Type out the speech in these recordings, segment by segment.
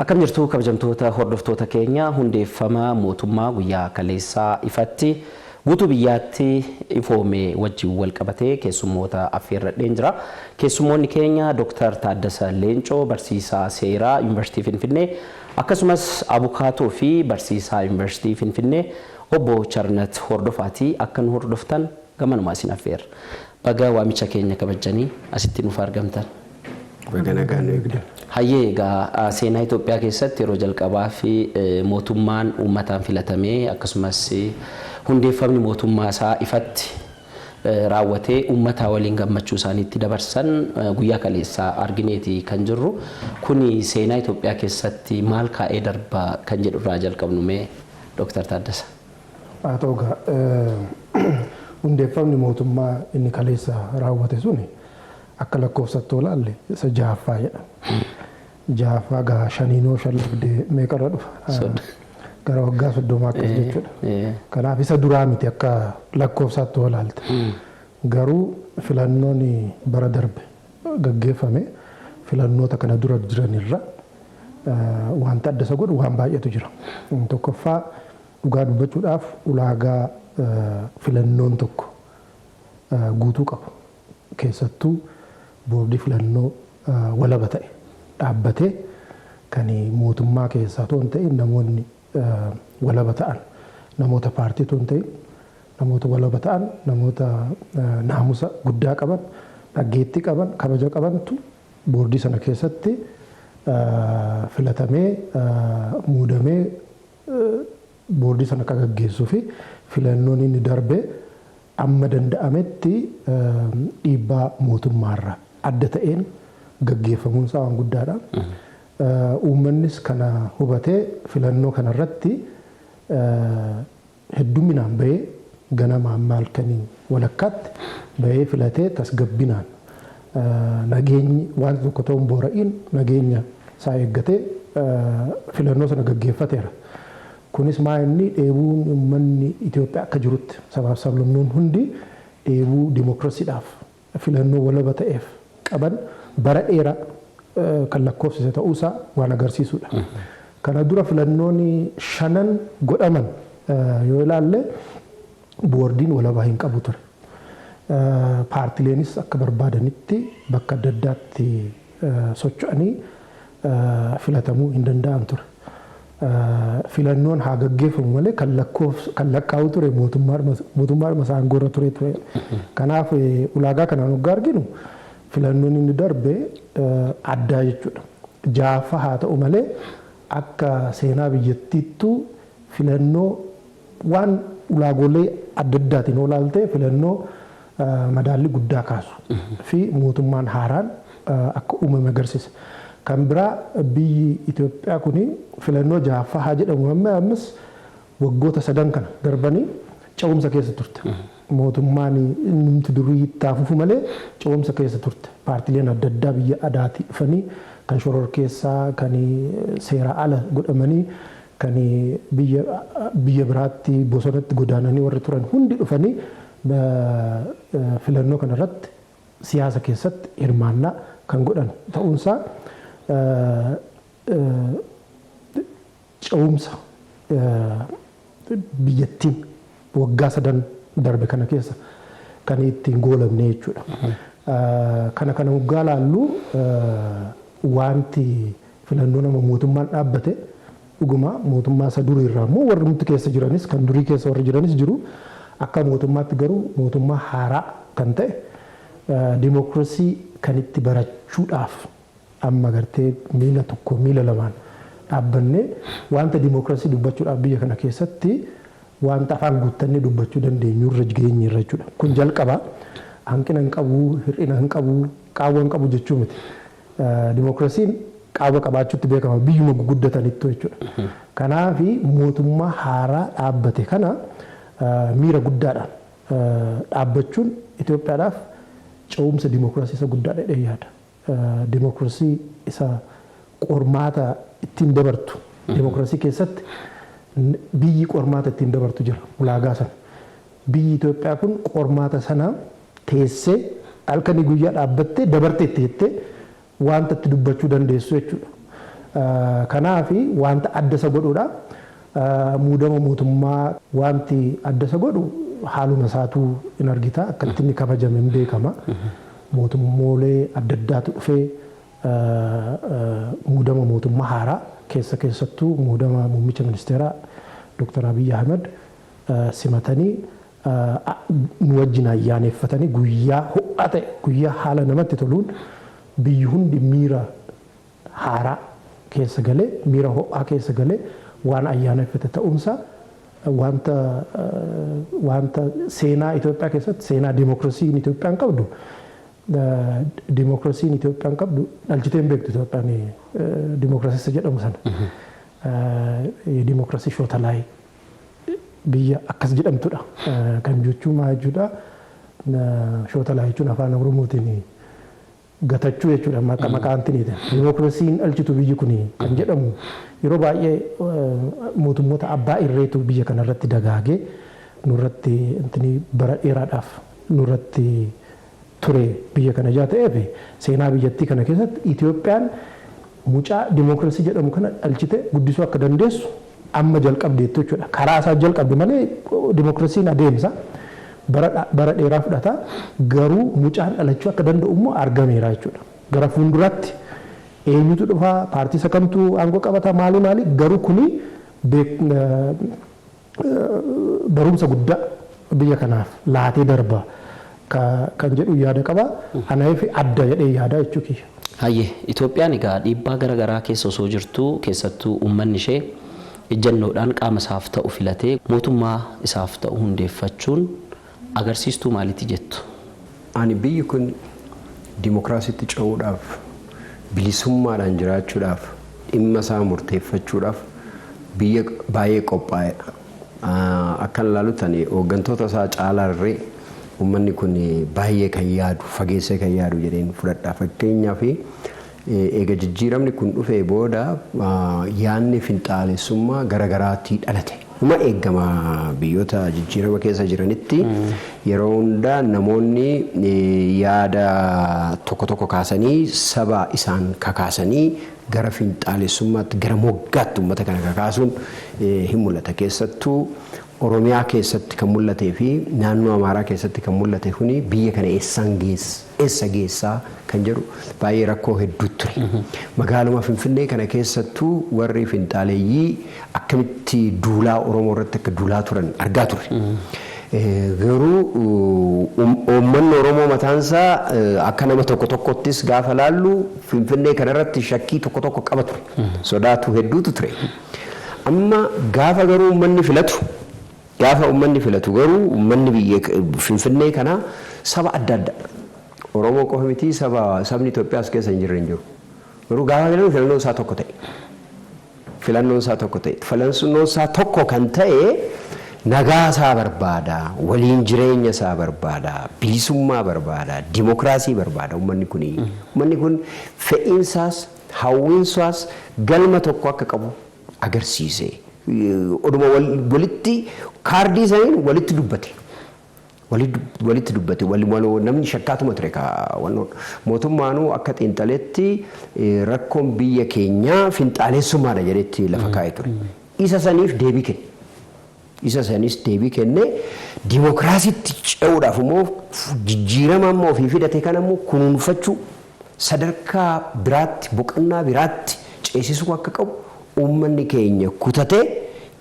Akkam jirtu kabajamtoota hordoftoota keenya hundeeffama mootummaa guyyaa kaleessaa ifatti guutuu biyyaatti ifoome wajjin wal qabatee keessummoota affeerradheen jira. Keessummoonni keenya Dr. Taaddasa Leencoo barsiisaa seeraa Yuunivarsiitii Finfinnee akkasumas abukaatoo fi barsiisaa Yuunivarsiitii Finfinnee obbo Charnat Hordofaatii akka nu hordoftan gamanumaa isin affeerra. Baga waamicha keenya kabajanii asitti nuuf argamtan. Hayyee egaa seenaa Itoophiyaa keessatti yeroo jalqabaa fi mootummaan uummataan filatamee akkasumas hundeeffamni mootummaa isaa ifatti raawwatee uummataa waliin gammachuu isaaniitti dabarsan guyyaa kaleessaa argineeti kan jirru. Kuni seenaa Itoophiyaa keessatti maal kaa'ee darba kan jedhu irraa jalqabnu mee Dr. Taaddasa. Atooga hundeeffamni mootummaa inni kaleessa raawwate suni akka lakkoofsatti olaalle isa jaaffaa jedhama. Jaaffaa gaa shaniinoo shallabdee meeqarra dhufa gara waggaa 30 akkas jechuudha. Kanaaf isa duraa miti akka lakkoofsaatti olaalte. Garuu filannoon bara darbe gaggeeffame filannoota kana dura jiranirra wanta adda isa godhu waan baay'eetu jira. Tokkoffaa dhugaa dubbachuudhaaf ulaagaa filannoon tokko guutuu qabu. Keessattuu boordii filannoo walaba ta'e dhaabbatee kan mootummaa keessaa toon ta'e namoonni walaba ta'an namoota paartii toon ta'e namoota walaba ta'an namoota naamusa guddaa qaban dhageettii qaban kabaja qabantu boordii sana keessatti filatamee muudamee boordii sana akka gaggeessuu fi filannoon inni darbe amma danda'ametti dhiibbaa mootummaarra adda ta'een gaggeeffamuun isaa waan guddaadha. Uummannis kana hubatee filannoo kanarratti hedduminaan bahee ganamaan maalkanii walakkaatti bahee filatee tasgabbinaan nageenyi waan tokko ta'uun boora'in nageenya isaa eeggatee filannoo sana gaggeeffateera. Kunis maa inni dheebuun uummanni Itoophiyaa akka jirutti sabaaf sablamnoon hundi dheebuu dimookiraasiidhaaf filannoo walaba ta'eef qaban bara dheeraa kan lakkoofsise ta'uusaa waan agarsiisudha. Kana dura filannoon 5 godhaman yoo ilaalle boordiin walabaa hin qabu ture. Paartileenis akka barbaadanitti bakka adda addaatti socho'anii filatamuu hin danda'an ture. Filannoon haa gaggeeffamu malee kan lakkaa'u ture mootummaa masaangoorra ture. Kanaaf ulaagaa kanaan waggaa arginu filannoon inni darbe addaa jechuudha. Jaafa haa ta'u malee akka seenaa biyyattiittu filannoo waan ulaagolee adda addaatiin olaaltee filannoo madaalli guddaa kaasu fi mootummaan haaraan akka uumame agarsiisa. Kan biraa biyyi Itoophiyaa kuni filannoo jaaffaa haa jedhamu ammas waggoota 3 kana darbanii cawumsa keessa turte. Mootummaan numti durii taafufu malee cawumsa keessa turte. Paartileen adda addaa biyya adaatii dhufanii kan shororkeessaa kan seera ala godhamanii kan biyya biraatti bosonatti godaananii warri turan hundi dhufanii filannoo kanarratti siyaasa keessatti hirmaannaa kan godhan ta'uunsaa cawumsa biyyattiin waggaa 3 darbe kana keessa kan ittiin goolamne jechuudha. Kana waggaa laallu wanti filannoo nama mootummaan dhaabbate dhuguma mootummaa isa durii irraa immoo warri nuti keessa jiranis kan durii keessa warri jiranis jiru akka mootummaatti garuu mootummaa haaraa kan ta'e dimookiraasii kan itti barachuudhaaf amma gartee miila tokko miila lamaan dhaabbanne wanta dimookiraasii dubbachuudhaaf biyya kana keessatti wanta afaan guuttannee dubbachuu dandeenyu irra geenye irra jechuudha. Kun jalqaba hanqina hin qabu, hir'ina hin qabu, qaawwa hin qabu jechuu miti. Dimookiraasiin qaawwa qabaachuutti beekama biyyuma guguddatanitti jechuudha. Kanaaf mootummaa haaraa dhaabbate kana miira guddaadhaan dhaabbachuun Itoophiyaadhaaf cawumsa dimookiraasii isa guddaadha jedhee yaada. Dimookiraasii isa qormaata ittiin dabartu dimookiraasii keessatti biyyi qormaata ittiin dabartu jira ulaagaa sana. Biyyi Itoophiyaa kun qormaata sana teessee halkanii guyyaa dhaabbattee dabartee itti jettee wanta itti dubbachuu dandeessu jechuudha. Kanaafi wanta adda isa godhudha. Muudama mootummaa wanti adda isa godhu haaluma isaatu in argita akkatti inni kabajame hin beekama. Mootummoolee adda addaatu dhufee muudama mootummaa haaraa keessattuu muudama muummicha ministeeraa Dr. Abiy Ahmed simatanii nu wajjin ayyaaneffatanii guyyaa ho'aa ta'e guyyaa haala namatti toluun biyyi hundi miira haaraa keessa galee miira ho'aa keessa galee waan ayyaaneffate ta'umsa wanta seenaa Itoophiyaa keessatti seenaa dimokiraasiin Itoophiyaan qabdu dimokiraasiin Itoophiyaan qabdu dhalchiteen beektu Itoophiyaan dimokiraasii jedhamu sana dimokiraasii shootalaayii biyya akkas jedhamtudha kan jechuun maal jechuudha shootalaayii jechuun afaan Oromootiin gatachuu jechuudha maqaan tiniidha dimokiraasiin dhalchitu biyyi kun kan jedhamu yeroo baay'ee mootummoota abbaa irreetu biyya kanarratti dagaagee nurratti intini bara dheeraadhaaf nurratti ture biyya kana jaa ta'eef seenaa biyyattii kana keessatti Itoophiyaan mucaa dimokiraasii jedhamu kana dhalchite guddisuu akka dandeessu amma jalqabdeettu jechuudha. Karaa isaa jalqabde malee dimokiraasiin adeemsa bara dheeraa fudhata garuu mucaan dhalachuu akka danda'u immoo argameera jechuudha. Gara fuulduraatti eenyutu dhufa paartii isa kamtu aangoo qabata maali garuu kuni barumsa guddaa biyya kanaaf laatee darba kan jedhu yaada qaba. Anaaf adda jedhee yaada jechuudha. Hayyee Itoophiyaan egaa dhiibbaa garaagaraa keessa osoo jirtu keessattuu uummanni ishee ejjennoodhaan qaama isaaf ta'u filatee mootummaa isaaf ta'u hundeeffachuun agarsiistuu maaliiti jettu? Ani biyyi kun dimokiraasiitti ce'uudhaaf bilisummaadhaan jiraachuudhaaf dhimma isaa murteeffachuudhaaf biyya baay'ee qophaa'edha. Akkan ilaalutti hooggantoota isaa caalarree uummanni kun baay'ee kan yaadu fageessee kan yaadu jedheen fudhadha. Fakkeenyaaf eega jijjiiramni kun dhufee booda yaadni finxaalessummaa garagaraatti dhalate. Uma eegama biyyoota jijjiirama keessa jiranitti yeroo hundaa namoonni yaada tokko kaasanii saba isaan kakaasanii gara finxaalessummaatti gara moggaatti uummata kana kakaasuun hin mul'ata. Keessattuu Oromiyaa keessatti kan mul'atee fi naannoo Amaaraa keessatti kan mul'ate kuni biyya kana eessa geessaa kan jedhu baay'ee rakkoo hedduu ture. Magaaluma Finfinnee kana keessattuu warri finxaaleeyyii akkamitti duulaa Oromoo irratti akka duulaa turan argaa turre. Garuu uummanni Oromoo mataansaa akka nama tokkottis gaafa laallu Finfinnee kanarratti shakkii tokko qaba ture. Sodaatu hedduutu ture. Amma gaafa garuu uummanni filatu garuu uummanni biyya Finfinnee kana saba adda addaa Oromoo qofa miti sabni Itoophiyaas keessa hin jiru. Garuu gaafa filannoon isaa tokko ta'e. Filannoon isaa tokko kan ta'e nagaa isaa barbaada, waliin jireenya isaa barbaada, bilisummaa barbaada, dimokiraasii barbaada uummanni kun. Uummanni kun fe'iinsaas hawwiinsaas galma tokko akka qabu agarsiise. Oduma walitti kaardii isaanii walitti dubbate namni shakkaatuma ture mootummaanuu akka xiinxaleetti rakkoon biyya keenyaa finxaalessummaadha jedhetti lafa kaa'ee ture. Isa saniif deebii kenne dimokiraasiitti ce'uudhaaf immoo jijjiirama amma ofii fidate kana immoo kunuunfachuu sadarkaa biraatti boqonnaa biraatti ceesisuu akka qabu uummanni keenya kutatee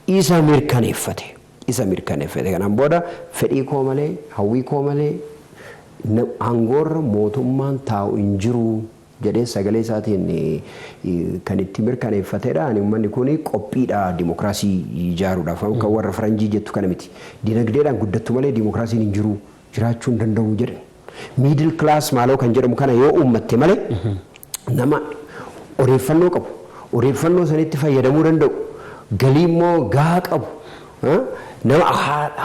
isa mirkaneeffate. Kanaan booda fedhii koo malee hawwii koo malee aangoorra mootummaan taa'u hin jiru jedhee sagalee isaatiin kan itti mirkaneeffatedha. Uummanni kun qophiidha dimokiraasii ijaaruudhaaf kan warra faranjii jettu kana miti. Dinagdeedhaan guddattu malee dimokiraasiin hin jiru jiraachuu hin danda'u jedhan. Miidil kilaas maaloo kan jedhamu kana yoo uummatte malee nama odeeffannoo qabu. Odeeffannoo sanitti fayyadamuu danda'u. Galii immoo gahaa qabu. Nama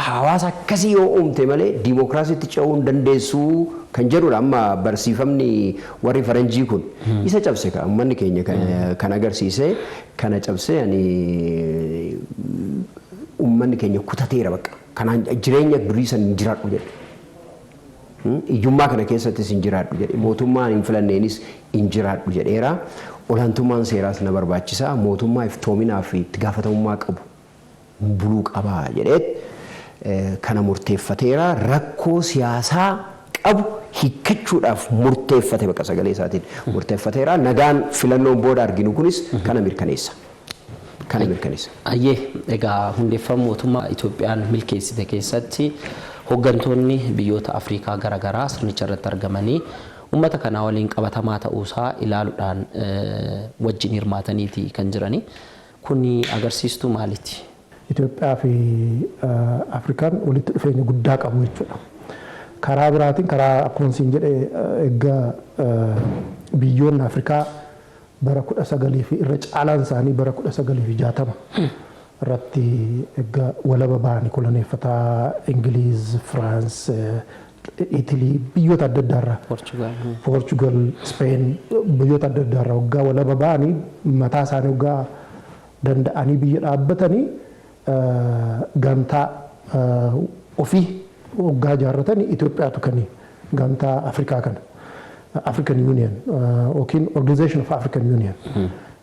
hawaasa akkasii yoo uumte malee dimokiraasiitti ce'uu hin dandeessu kan jedhudha. Amma barsiifamni warri faranjii kun isa cabse uummanni keenya kan agarsiise kana cabse uummanni keenya kutateera bakka. Kanaan jireenya durii san hin jiraadhu jedhe. Iyyummaa kana keessattis hin jiraadhu jedhe. Mootummaan hin filanneenis hin jiraadhu jedheera. olaantummaan seeraas na barbaachisaa mootummaa iftoominaa fi itti gaafatamummaa qabu buluu qabaa jedhee kana murteeffateera rakkoo siyaasaa qabu hiikkachuudhaaf murteeffate bakka sagalee isaatiin murteeffateera nagaan filannoon booda arginu kunis kana mirkaneessa. Ayyee egaa hundeeffama mootummaa Itoophiyaan milkeessite keessatti hooggantoonni biyyoota Afrikaa garaagaraa sirnicha irratti argamanii uummata kanaa waliin qabatamaa ta'uusaa ilaaluudhaan wajjin hirmaataniiti kan jirani. Kuni agarsiistuu maaliiti? Itoophiyaa fi Afrikaan walitti dhufeenya guddaa qabu jechuudha. Karaa biraatiin karaa akkuma isin jedhee egaa biyyoonni Afrikaa bara 19 fi irra caalaan isaanii bara 1960 irratti egaa walaba ba'anii koloneeffataa Ingiliiz, Firaans, Itilii biyyoota adda addaa irraa Poorchugal, Speen biyyoota adda addaa irraa waggaa walaba ba'anii mataa isaanii waggaa danda'anii biyya dhaabbatanii gamtaa ofii waggaa ijaarratanii Itoophiyaatu kan gamtaa Afrikaa kana African Union yookiin Organization of African Union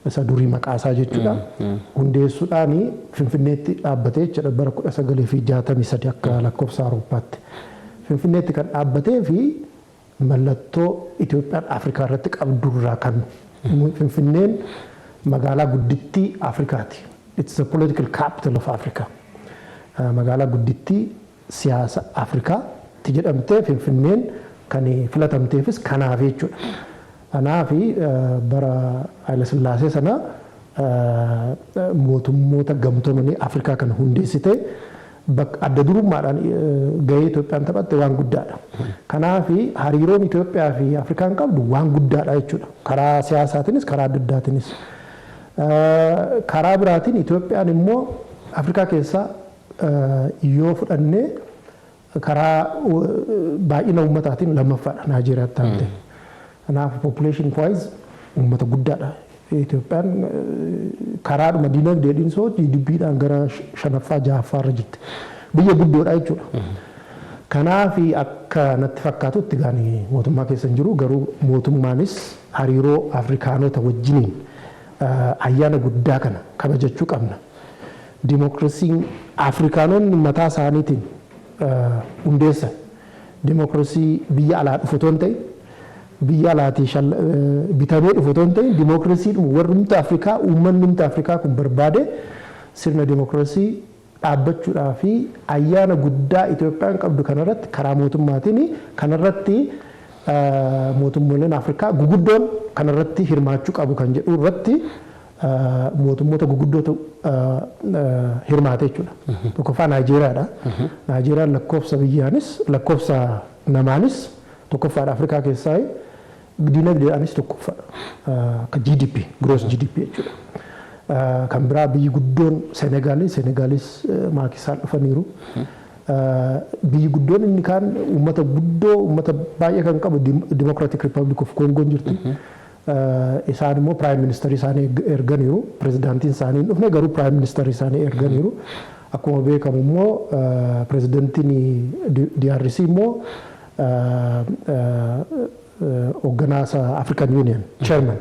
isa durii maqaa isaa jechuudha hundeessuudhaan Finfinneetti dhaabbatee jechuudha bara 1963 akka lakkoofsa Awurooppaatti Finfinneetti kan dhaabbatee fi mallattoo Itoophiyaan Afrikaa irratti qabdurraa kan Finfinneen magaalaa guddittii Afrikaati. It's the political capital of Africa. Magaalaa guddittii siyaasa Afrikaa ti jedhamtee Finfinneen kan filatamteefis kanaaf jechuudha. Kanaaf bara Haile Sillaasee sana mootummoota gamtoomanii Afrikaa kan hundeessite adda durummaadhaan gahee Itoophiyaan taphatte waan guddaadha. Kanaaf hariiroon Itoophiyaa fi Afrikaan qabdu waan guddaadha jechuudha. Karaa siyaasaatiinis karaa adda addaatiinis. Karaa biraatiin Itoophiyaan immoo Afrikaa keessaa yoo fudhannee karaa baay'ina ummataatiin lammaffaadha Naajeeriyaatti taate. Kanaaf population wise ummata guddaadha. Itoophiyaan karaadhuma dinagdeedhaan soo GDPdhaan gara 5ffaa 6ffaa irra jirti. Biyya guddoodha jechuudha. Kanaaf akka natti fakkaatutti gaanii mootummaa keessa hin jiru garuu mootummaanis hariiroo Afrikaanota wajjiniin ayyaana guddaa kana kabajachuu qabna. Dimookiraasiin Afrikaanonni mataa isaaniitiin hundeessan dimookiraasii biyya alaa dhufu otoo hin ta'in biyya alaatii bitamee dhufu otoo hin ta'in dimookiraasii warri humna Afrikaa uummanni humna Afrikaa kun barbaade sirna dimookiraasii dhaabbachuudhaa fi ayyaana guddaa Itoophiyaan qabdu kanarratti karaa mootummaatiin kanarratti mootummoonni Afrikaa guguddoon kanarratti hirmaachuu qabu kan jedhu irratti mootummoota guguddootu hirmaate jechuudha. Tokkoffaa Naajeeriyaadha. Naajeeriyaan lakkoofsa biyyaanis lakkoofsa namaanis tokkoffaadha Afrikaa keessaa dinagdeedhaanis tokkoffaadha. Ka GDP gross GDP jechuudha. Kan biraa biyyi guddoon Senegaalis maakisaan dhufaniiru. Biyyi guddoon inni kaan uummata guddoo uummata baay'ee kan qabu Democratic Republic of Congo jirti. Isaan immoo Prime Minister isaanii erganiiru. Pirezidaantiin isaanii hin dhufne garuu Prime Minister isaanii erganiiru. Akkuma beekamu immoo pirezidaantiin DRC immoo hoogganaasa African Union Chairman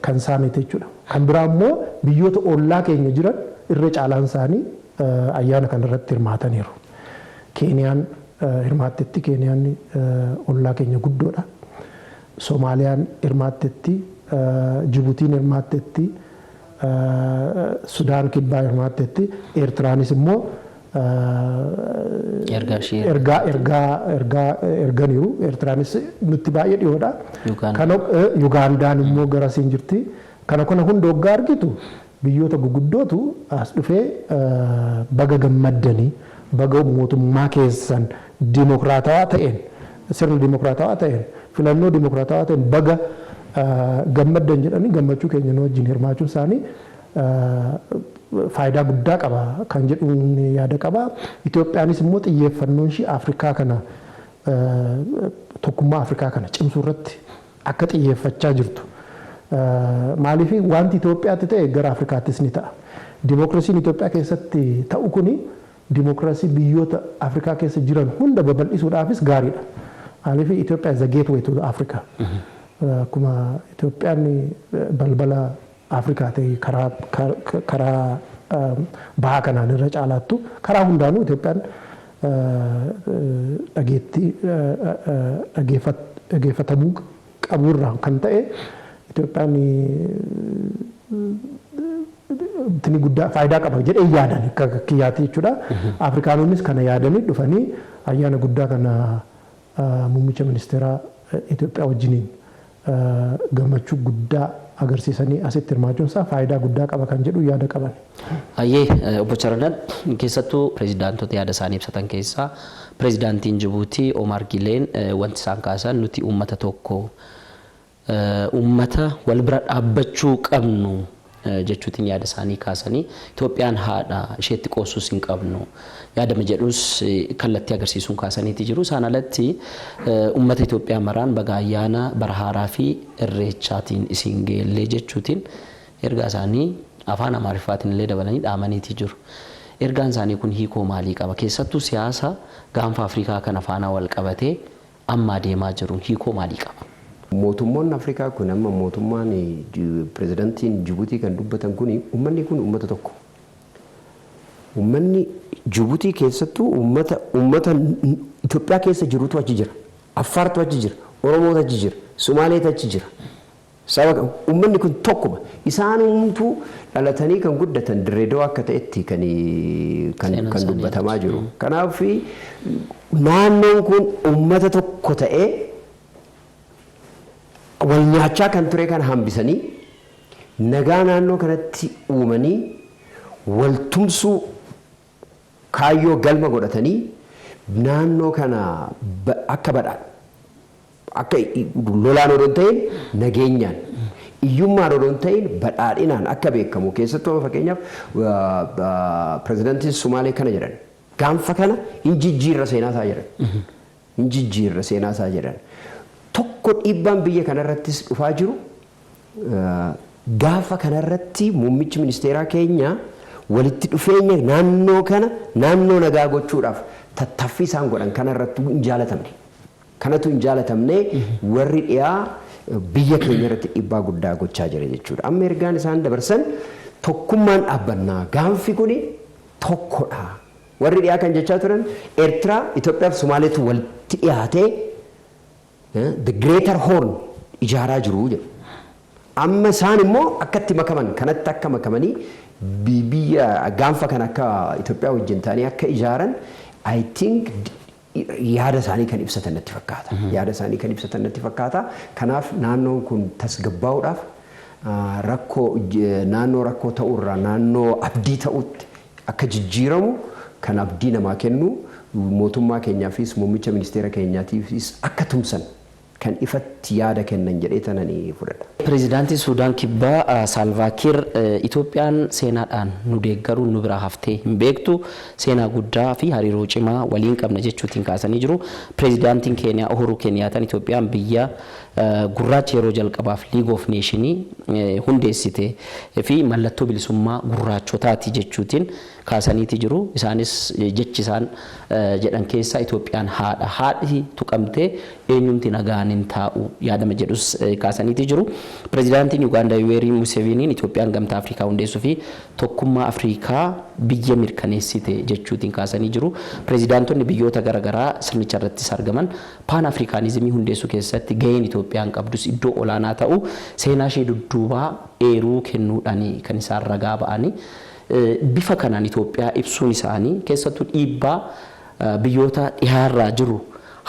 kan isaaniiti jechuudha. Kan biraa immoo biyyoota ollaa keenya jiran irra caalaan isaanii ayyaana kanarratti hirmaataniiru. Keeniyaan hirmaattetti Keeniyaan ollaa keenya guddoodha. Soomaaliyaan hirmaattetti, Jibuutiin hirmaattetti, Sudaan kibbaa hirmaattetti, Eertiraanis immoo erganiiru. Eertiraanis nutti baay'ee dhiyoodha. Yugaandaan immoo garasiin jirti. Kana hunda waggaa argitu biyyoota guguddootu as dhufee baga gammaddanii baga mootummaa keessan dimokiraatawaa ta'een sirna dimokiraatawaa ta'een filannoo dimokiraatawaa ta'een baga gammaddan jedhanii gammachuu keenya wajjin hirmaachuun isaanii faayidaa guddaa qaba kan jedhuun yaada qaba. Itoophiyaanis immoo xiyyeeffannoon ishii Afrikaa kana tokkummaa Afrikaa kana cimsuu irratti akka xiyyeeffachaa jirtu. Maaliif wanti Itoophiyaatti ta'e gara Afrikaattis ni ta'a. Dimookiraasiin Itoophiyaa keessatti ta'u kuni dimookiraasii biyyoota Afrikaa keessa jiran hunda babal'isuudhaafis gaariidha. Maaliif Itoophiyaa is a gateway to Africa. akkuma Itoophiyaan balbala Afrikaa ta'e karaa bahaa kanaan irra caalaattu karaa hundaanuu Itoophiyaan dhageeffatamuu qaburraa kan ta'e Itoophiyaan tini guddaa faayidaa qaba jedhee yaadan kiyyaati jechuudha. Afrikaanonnis kana yaadanii dhufanii ayyaana guddaa kana muummicha ministeeraa Itoophiyaa wajjiniin gammachuu guddaa agarsiisanii asitti hirmaachuun isaa faayidaa guddaa qaba kan jedhu yaada qaban. Ayyee obbo Charanan keessattuu pirezidaantota yaada isaanii ibsatan keessaa pirezidaantiin Jibuutii Omar Gileen wanti isaan kaasan nuti uummata tokko uummata wal bira dhaabbachuu qabnu jechuutiin yaada isaanii kaasanii Itoophiyaan haadha isheetti qoosuus hin qabnu yaadama jedhus kallattii agarsiisuun kaasaniiti jiru. Isaan alatti uummata Itoophiyaa maraan baga ayyaana bara haaraa fi irreechaatiin isin geellee jechuutiin ergaa isaanii afaan Amaariffaatiin illee dabalanii dhaamaniiti jiru. Ergaan isaanii kun hiikoo maalii qaba? Keessattuu siyaasa gaanfa Afrikaa kana faana wal qabatee amma deemaa jiru hiikoo maalii qaba? Mootummoonni Afrikaa kun amma mootummaan pirezidaantiin Jibuutii kan dubbatan kun uummanni kun uummata tokko. Uummanni Jibuutii keessattuu uummata Itoophiyaa keessa jirutu achi jira. Affaartu achi jira. Oromoota achi jira. Somaaleeta achi jira. Uummanni kun tokkuma. Isaan hunduu dhalatanii kan guddatan Dirreedawaa akka ta'etti kan dubbatamaa jiru. Kanaaf naannoon kun uummata tokko ta'ee wal nyaachaa kan ture kan hambisanii nagaa naannoo kanatti uumanii wal tumsuu kaayyoo galma godhatanii naannoo kana akka badhaan akka lolaan odoo ta'in nageenyaan iyyummaan odoo ta'in badhaadhinaan akka beekamu keessattuu fakkeenyaaf pirezidaantiin Sumaalee kana jedhan gaanfa kana hin jijjiirra seenaasaa jedhan hin jijjiirra seenaasaa jedhan. Tokko dhiibbaan biyya kanarrattis dhufaa jiru gaafa kanarratti muummichi ministeeraa keenya walitti dhufeenya naannoo kana naannoo nagaa gochuudhaaf tattaaffii isaan godhan kanarratti hin jaalatamne. Kanatu hin jaalatamne warri dhiyaa biyya keenya irratti dhiibbaa guddaa gochaa jira jechuudha. Amma ergaan isaan dabarsan tokkummaan dhaabbannaa gaanfi kuni tokkodha. Warri dhiyaa kan jechaa turan Eertiraa, Itoophiyaa fi Somaaleetu walitti dhiyaatee the greater horn ijaaraa jiru jedhu. Amma isaan immoo akkatti makaman kanatti akka makamanii biyya gaanfa kan akka Itoophiyaa wajjin ta'anii akka ijaaran I think yaada isaanii kan ibsatan natti fakkaata. Yaada isaanii kan ibsatan natti fakkaata. Kanaaf naannoon kun tasgabbaa'uudhaaf naannoo rakkoo ta'urraa naannoo abdii ta'utti akka jijjiiramu kan abdii namaa kennu mootummaa keenyaafis muummicha ministeera keenyaatiifis akka tumsan kan ifatti yaada kennan jedhee tananii fudhadha. Pirezidaantiin Suudaan Kibbaa Saalvaa Kiir Itoophiyaan seenaadhaan nu deeggaruun nu biraa haftee hin beektu seenaa guddaa fi hariiroo cimaa waliin qabna jechuutiin kaasanii jiru. Pirezidaantiin Keeniyaa Uhuru Keeniyaataan Itoophiyaan biyya gurraacha yeroo jalqabaaf League of Nations hundeessite fi mallattoo bilisummaa gurraachotaati jechuutiin kaasaniiti jiru. Isaanis jechi isaan jedhan keessaa Itoophiyaan haadha. Haadhi tuqamtee eenyumti nagaan hin taa'u yaadama jedhus kaasaniiti jiru. Pirezidaantiin Ugaandaa Yoweri Museveniin Itoophiyaan gamtaa Afrikaa hundeessuu fi tokkummaa Afrikaa biyya mirkaneessite jechuutiin kaasanii jiru. Pirezidaantonni biyyoota garaagaraa sirnicha irrattis argaman paan afrikaanizimii hundeessuu keessatti gaheen Itoophiyaan qabdus iddoo olaanaa ta'u seenaa ishee dudduubaa eeruu kennuudhaan kan isaan ragaa ba'anii bifa kanaan Itoophiyaa ibsuun isaanii keessattuu dhiibbaa biyyoota dhiyaarraa jiru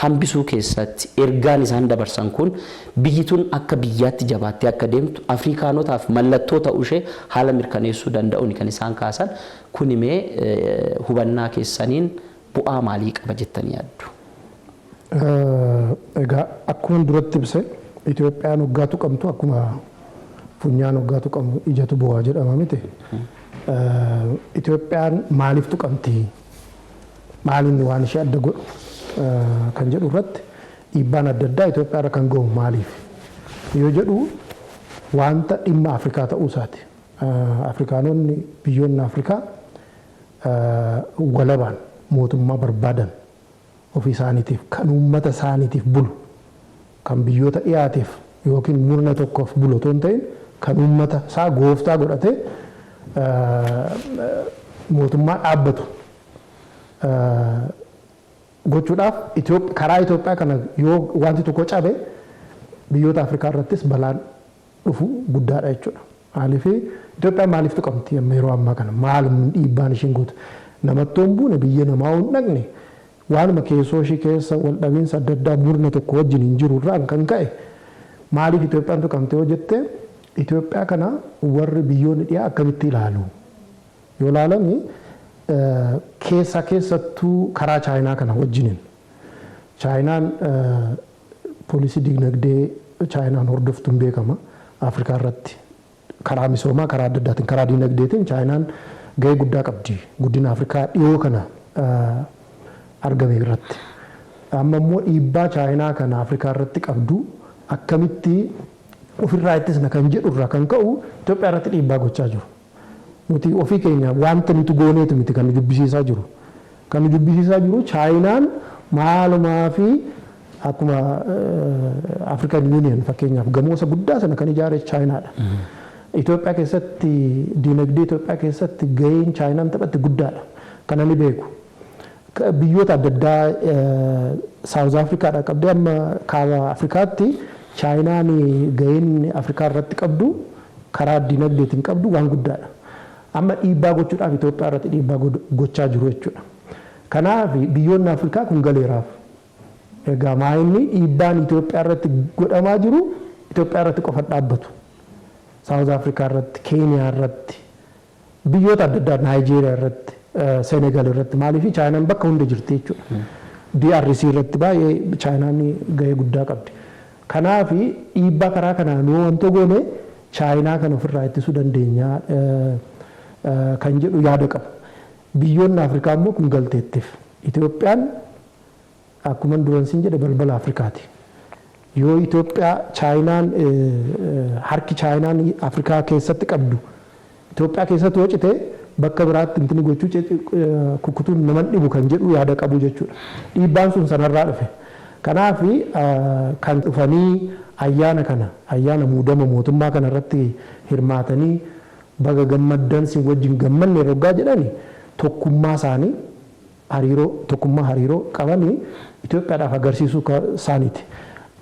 hambisuu keessatti ergaan isaan dabarsan kun biyyi tun akka biyyaatti jabaattee akka deemtu Afrikaanotaaf mallattoo ta'uu ishee haala mirkaneessuu danda'uun kan isaan kaasan kun imee hubannaa keessaniin bu'aa maalii qaba jettanii yaaddu? Egaa akkuma duratti ibse Itoophiyaan waggaa tuqamtu akkuma funyaan waggaa tuqamu ijatu bu'aa jedhama miti. Itoophiyaan maaliif tuqamti? Maaliin waan ishee adda godhu? Kan jedhu irratti dhiibbaan adda addaa Itoophiyaa irra kan gahu maaliif yoo jedhu wanta dhimma Afrikaa ta'uu isaati. Afrikaanonni biyyoonni Afrikaa walabaan mootummaa barbaadan ofii isaaniitiif kan uummata isaaniitiif bulu kan biyyoota dhiyaateef yookiin murna tokkoof bulu otoo hin ta'in kan uummata isaa gooftaa godhatee mootummaa dhaabbatu gochuudhaaf karaa Itoophiyaa kana yoo wanti tokko cabe biyyoota Afrikaa irrattis balaan dhufu guddaadha jechuudha. Maaliif Itoophiyaan maaliif tuqamti yeroo ammaa kana maal dhiibbaan ishiin gootu namatti hin buune biyya namaa hin dhaqne waanuma keessoo ishii keessa wal dhabiinsa adda addaa murna tokko wajjin hin jiru irraan kan ka'e maaliif Itoophiyaan tuqamte yoo jette Itoophiyaa kana warri biyyoonni dhiyaa akkamitti ilaalu yoo ilaalame keessattuu karaa Chaayinaa kana wajjiniin Chaayinaan poolisii dinagdee Chaayinaan hordoftuun beekama Afrikaa irratti karaa misoomaa karaa adda addaatiin karaa dinagdeetiin Chaayinaan gahee guddaa qabdi guddina Afrikaa dhiyoo kana argame irratti amma immoo dhiibbaa Chaayinaa kana Afrikaa irratti qabdu akkamitti ofirraa ittisna kan jedhu irraa kan ka'u Itoophiyaa irratti dhiibbaa gochaa jiru. Nuti ofii keenya wanta nuti gooneetu miti kan nu jubbisiisaa jiru. Kan nu jubbisiisaa jiru Chaayinaan maalumaa fi akkuma African Union fakkeenyaaf gamoosa guddaa sana kan ijaare Chaayinaadha. Itoophiyaa keessatti dinagdee Itoophiyaa keessatti gaheen Chaayinaan taphatti guddaadha. Kana ni beeku. Biyyoota adda addaa South Africaadha qabdee amma kaaba Afrikaatti Chaayinaan gaheen Afrikaa irratti qabdu karaa dinagdeetiin qabdu waan guddaadha. Amma dhiibbaa gochuudhaaf Itoophiyaa irratti dhiibbaa gochaa jiru jechuudha. Kanaaf biyyoonni Afrikaa kun galeeraaf. Egaa maayinni dhiibbaan Itoophiyaa irratti godhamaa jiru Itoophiyaa irratti qofa dhaabbatu. South Africa irratti, Kenya irratti, biyyoota adda addaa Nigeria irratti, Senegal irratti maaliif Chaayinaan bakka hunda jirti jechuudha. DRC irratti baay'ee Chaayinaan gahee guddaa qabdi. Kanaaf dhiibbaa karaa kanaan yoo wanto goone Chaayinaa kana ofirraa ittisuu dandeenya kan jedhu yaada qaba. Biyyoonni Afrikaa immoo kun galteettiif. Itoophiyaan akkuma duransiin jedhe balbala Afrikaati. Yoo Itoophiyaa Chaayinaan harki Chaayinaan Afrikaa keessatti qabdu Itoophiyaa keessatti hojjete bakka biraatti intini gochuu kukkutuun nama dhibu kan jedhu yaada qabu jechuudha. Dhiibbaan sun sanarraa dhufe. Kanaaf kan dhufanii ayyaana muudama mootummaa kana irratti hirmaatanii baga gammaddan si wajjin gammanne roggaa jedhani tokkummaa isaanii tokkummaa hariiroo qabanii Itoophiyaadhaaf agarsiisuu isaaniiti.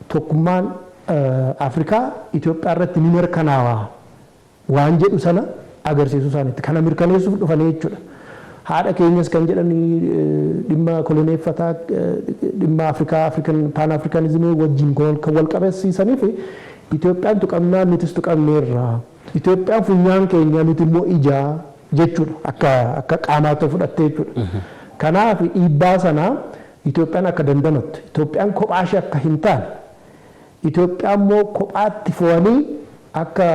Tokkummaan Afrikaa Itoophiyaa irratti ni mirkanaawaa waan jedhu sana agarsiisuu isaaniiti. Kana mirkaneessuuf dhufanii jechuudha. Haadha keenyas kan jedhanii dhimma koloneeffataa dhimma Pan Africanizimii wajjin kan wal qabsiisaniif Itoophiyaan tuqamnaan nutis tuqamneerra. Itoophiyaan funyaan keenya nuti immoo ijaa jechuudha akka qaamaatti fudhattee jechuudha. Kanaaf dhiibbaa sanaa Itoophiyaan akka dandamattu Itoophiyaan kophaa ishee akka hin taane Itoophiyaan immoo kophaatti fo'anii akka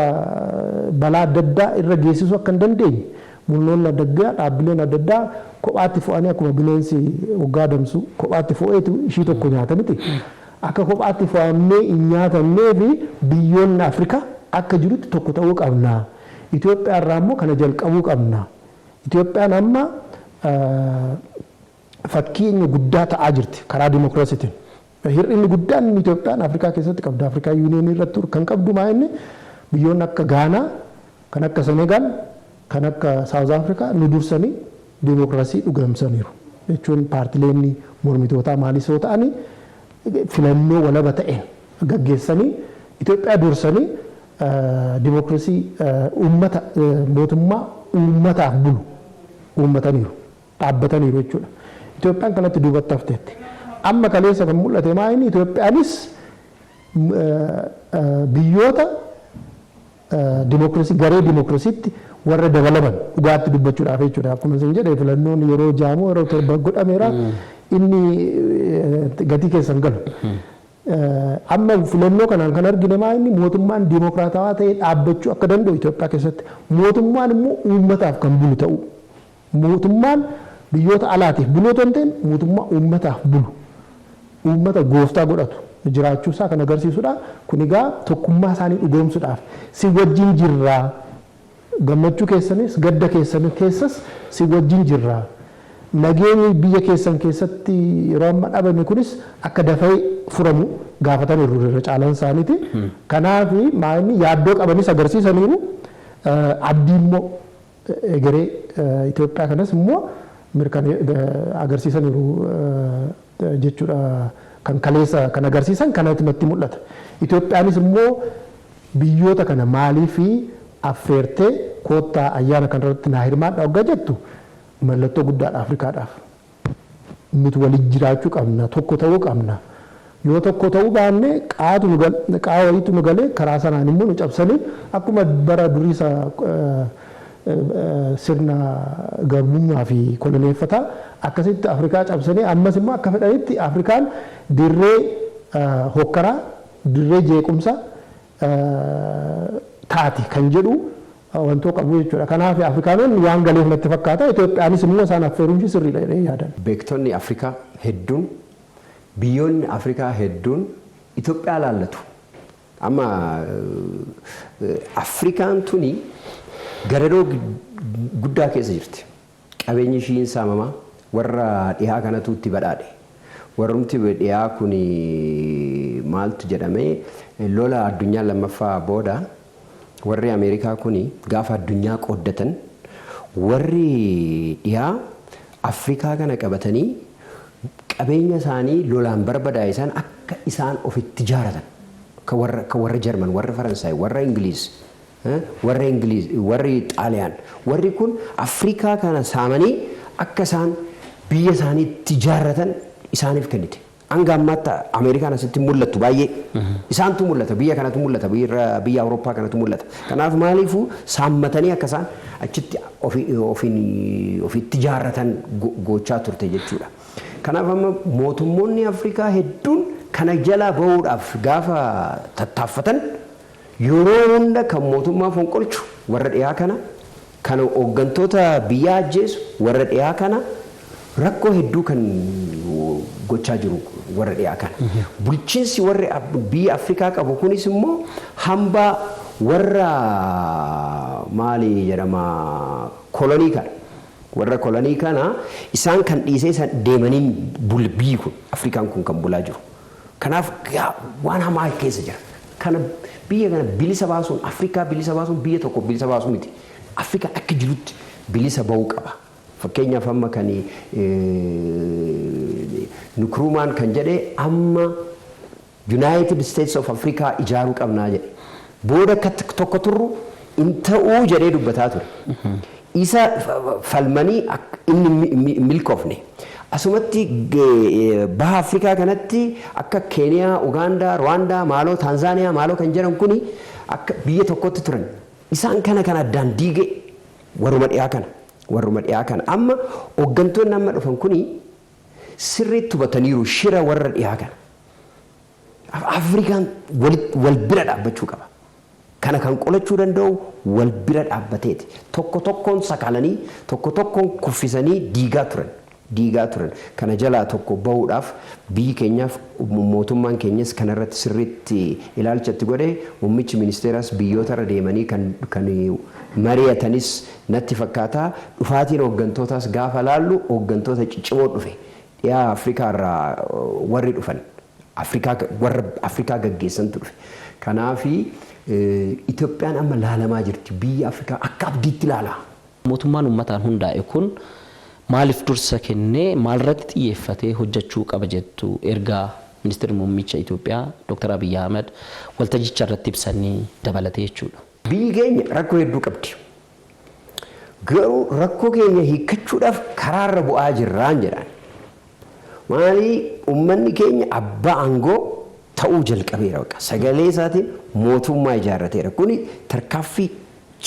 balaa adda addaa irra geessisuu akka hin dandeenye murnoonni adda addaa dhaabbileen adda addaa kophaatti fo'anii akkuma bineensi waggaa adamsu kophaatti fo'eetu ishii tokko nyaata miti. Akka kophaatti fo'amnee hin nyaatamnee fi biyyoonni Afrikaa akka jirutti tokko ta'uu qabna. Itoophiyaa irraa immoo kana jalqabuu qabna. Itoophiyaan amma fakkeenya guddaa ta'aa jirti karaa dimookiraasiitiin. Hir'inni guddaan Itoophiyaan Afrikaa keessatti qabdi. Afrikaa yuuniyeenii irratti kan qabdu maa inni biyyoonni akka Gaanaa, kan akka Senegaal, kan akka South Afrikaa nu dursanii dimookiraasii dhugamsaniiru. Jechuun paartileen mormitootaa maalis yoo ta'anii filannoo walaba ta'een gaggeessanii Itoophiyaa dursanii dimookiraasii mootummaa uummataaf bulu uummataniiru dhaabbataniiru jechuudha. Itoophiyaan kanatti duubatti hafteetti. Amma kaleessa kan mul'ate maa inni Itoophiyaanis biyyoota dimookiraasii garee dimookiraasiitti warra dabalaman dhugaatti dubbachuudhaaf jechuudha. Akkuma isin jedhe filannoon yeroo jaamoo yeroo torba godhameera inni gatii keessan galu. Amma filannoo kanaan kan argine maa inni mootummaan dimookiraatawaa ta'ee dhaabbachuu akka danda'u Itoophiyaa keessatti mootummaan immoo uummataaf kan bulu ta'u. Mootummaan biyyoota alaatiif buloota hin ta'in mootummaa uummataaf bulu. Uummata gooftaa godhatu jiraachuu isaa kan agarsiisudha. Kun egaa tokkummaa isaanii dhugoomsuudhaaf si wajjin jirraa gammachuu keessanis gadda keessas si wajjin jirraa nageenyi biyya keessan keessatti yeroo amma dhabame kunis akka dafee furamu gaafatan irra caalan isaaniiti. Kanaaf maa'inni yaaddoo qabanis agarsiisaniiru abdii immoo egeree Itoophiyaa kanas immoo agarsiisaniiru jechuudha. Kan kaleessa kan agarsiisan kanatti natti mul'ata. Itoophiyaanis immoo biyyoota kana maaliif affeertee koottaa ayyaana kanarratti naa hirmaadha hoggaa jettu mallattoo guddaadha Afrikaadhaaf. Nuti waliin jiraachuu qabna, tokko ta'uu qabna. Yoo tokko ta'uu baanne qaa wayiitu nu galee karaa sanaan immoo nu cabsanii akkuma bara duriisa sirna garbummaa fi koloneeffataa akkasitti Afrikaa cabsanii ammas immoo akka fedhanitti Afrikaan dirree hokkaraa, dirree jeequmsa taati kan jedhu wantoo qabu jechuudha. Kanaaf Afrikaanonni waan galeef natti fakkaata. Itoophiyaanis immoo isaan affeeruun sirriidha jedhee yaadan. Beektonni Afrikaa hedduun biyyoonni Afrikaa hedduun Itoophiyaa laallatu. Amma Afrikaan tuni garadoo guddaa keessa jirti. Qabeenyi ishiin saamamaa warra dhihaa kanatu itti badhaadhe. Warrumti dhihaa kun maaltu jedhamee lola addunyaa lammaffaa booda warri Ameerikaa kun gaafa addunyaa qooddatan warri dhihaa Afrikaa kana qabatanii qabeenya isaanii lolaan barbadaa'e isaan akka isaan ofitti ijaaratan ka warra Jarman, warra Faransaay, warra Ingiliis, warri Xaaliyaan warri kun Afrikaa kana saamanii akka isaan biyya isaanii itti ijaaratan isaaniif kennite. Hanga ammaatti Ameerikaan asitti mul'attu baay'ee isaantu mul'ata, biyya kanatu mul'ata, biyya Awurooppaa kanatu mul'ata. Kanaaf maaliifuu saammatanii akka isaan achitti ofitti ijaarratan gochaa turte jechuudha. Kanaaf amma mootummoonni Afrikaa hedduun kana jalaa bahuudhaaf gaafa tattaaffatan yeroo hunda kan mootummaa fonqolchu warra dhiyaa kana kan hooggantoota biyyaa ajjeesu warra dhiyaa kana rakkoo hedduu kan gochaa jiru warra dhiyaa kana. Bulchiinsi warri biyya Afrikaa qabu kunis immoo hambaa warra maali jedhama kolonii kana. Warra kolonii kana isaan kan dhiisee isaan deemanii biyyi kun Afrikaan kun kan bulaa jiru. Kanaaf waan hamaa keessa jira. Kana biyya kana bilisa baasuun Afrikaa bilisa baasuun biyya tokko bilisa baasuu miti. Afrikaan akka jirutti bilisa bahuu qaba. Fakkeenyaaf amma kan Nkrumah kan jedhee amma United States of Africa ijaaruu qabnaa jedhe. Booda tokko turru in ta'uu jedhee dubbataa ture. Isa falmanii inni milkoofne. Asumatti baha Afrikaa kanatti akka Keeniyaa, Ugaandaa, Rwaandaa, maaloo Taanzaaniyaa, maaloo kan jedhan kuni akka biyya tokkotti turan. Isaan kana addaan diige warruma dhiyaa kana. Amma hooggantoonni amma dhufan kuni sirriitti hubataniiru shira warra dhiyaa kana. Afrikaan wal bira dhaabbachuu qaba. Kana kan qolachuu danda'u wal bira dhaabbateeti. Tokkoon sakalanii, tokkoon kuffisanii diigaa turan. Kana jalaa tokko bahuudhaaf biyyi keenyaaf mootummaan keenyas kanarratti sirriitti ilaalchatti godhee muummichi ministeeras biyyoota irra deemanii kan mari'atanis natti fakkaata. Dhufaatiin hooggantootaas gaafa laallu hooggantoota ciccimoo dhufe. Dhiyaa Afrikaa irraa warri dhufan. warra Afrikaa gaggeessantu dhufe. Kanaafi Itoophiyaan amma laalamaa jirti. Biyya Afrikaa akka abdiitti ilaala. Mootummaan uummataan hundaa'e kun maaliif dursa kennee maalirratti xiyyeeffatee hojjechuu qaba jettu ergaa ministeerri muummicha Itoophiyaa Dr. Abiy Ahmed waltajjicha irratti ibsanii dabalatee jechuudha. Biyyi keenya rakkoo hedduu qabdi. Garuu rakkoo keenya hiikachuudhaaf karaarra bu'aa jirraan jedhan. Maali uummanni keenya abbaa aangoo ta'uu jalqabeera. Sagalee isaatiin mootummaa ijaarrateera. Kuni tarkaanfii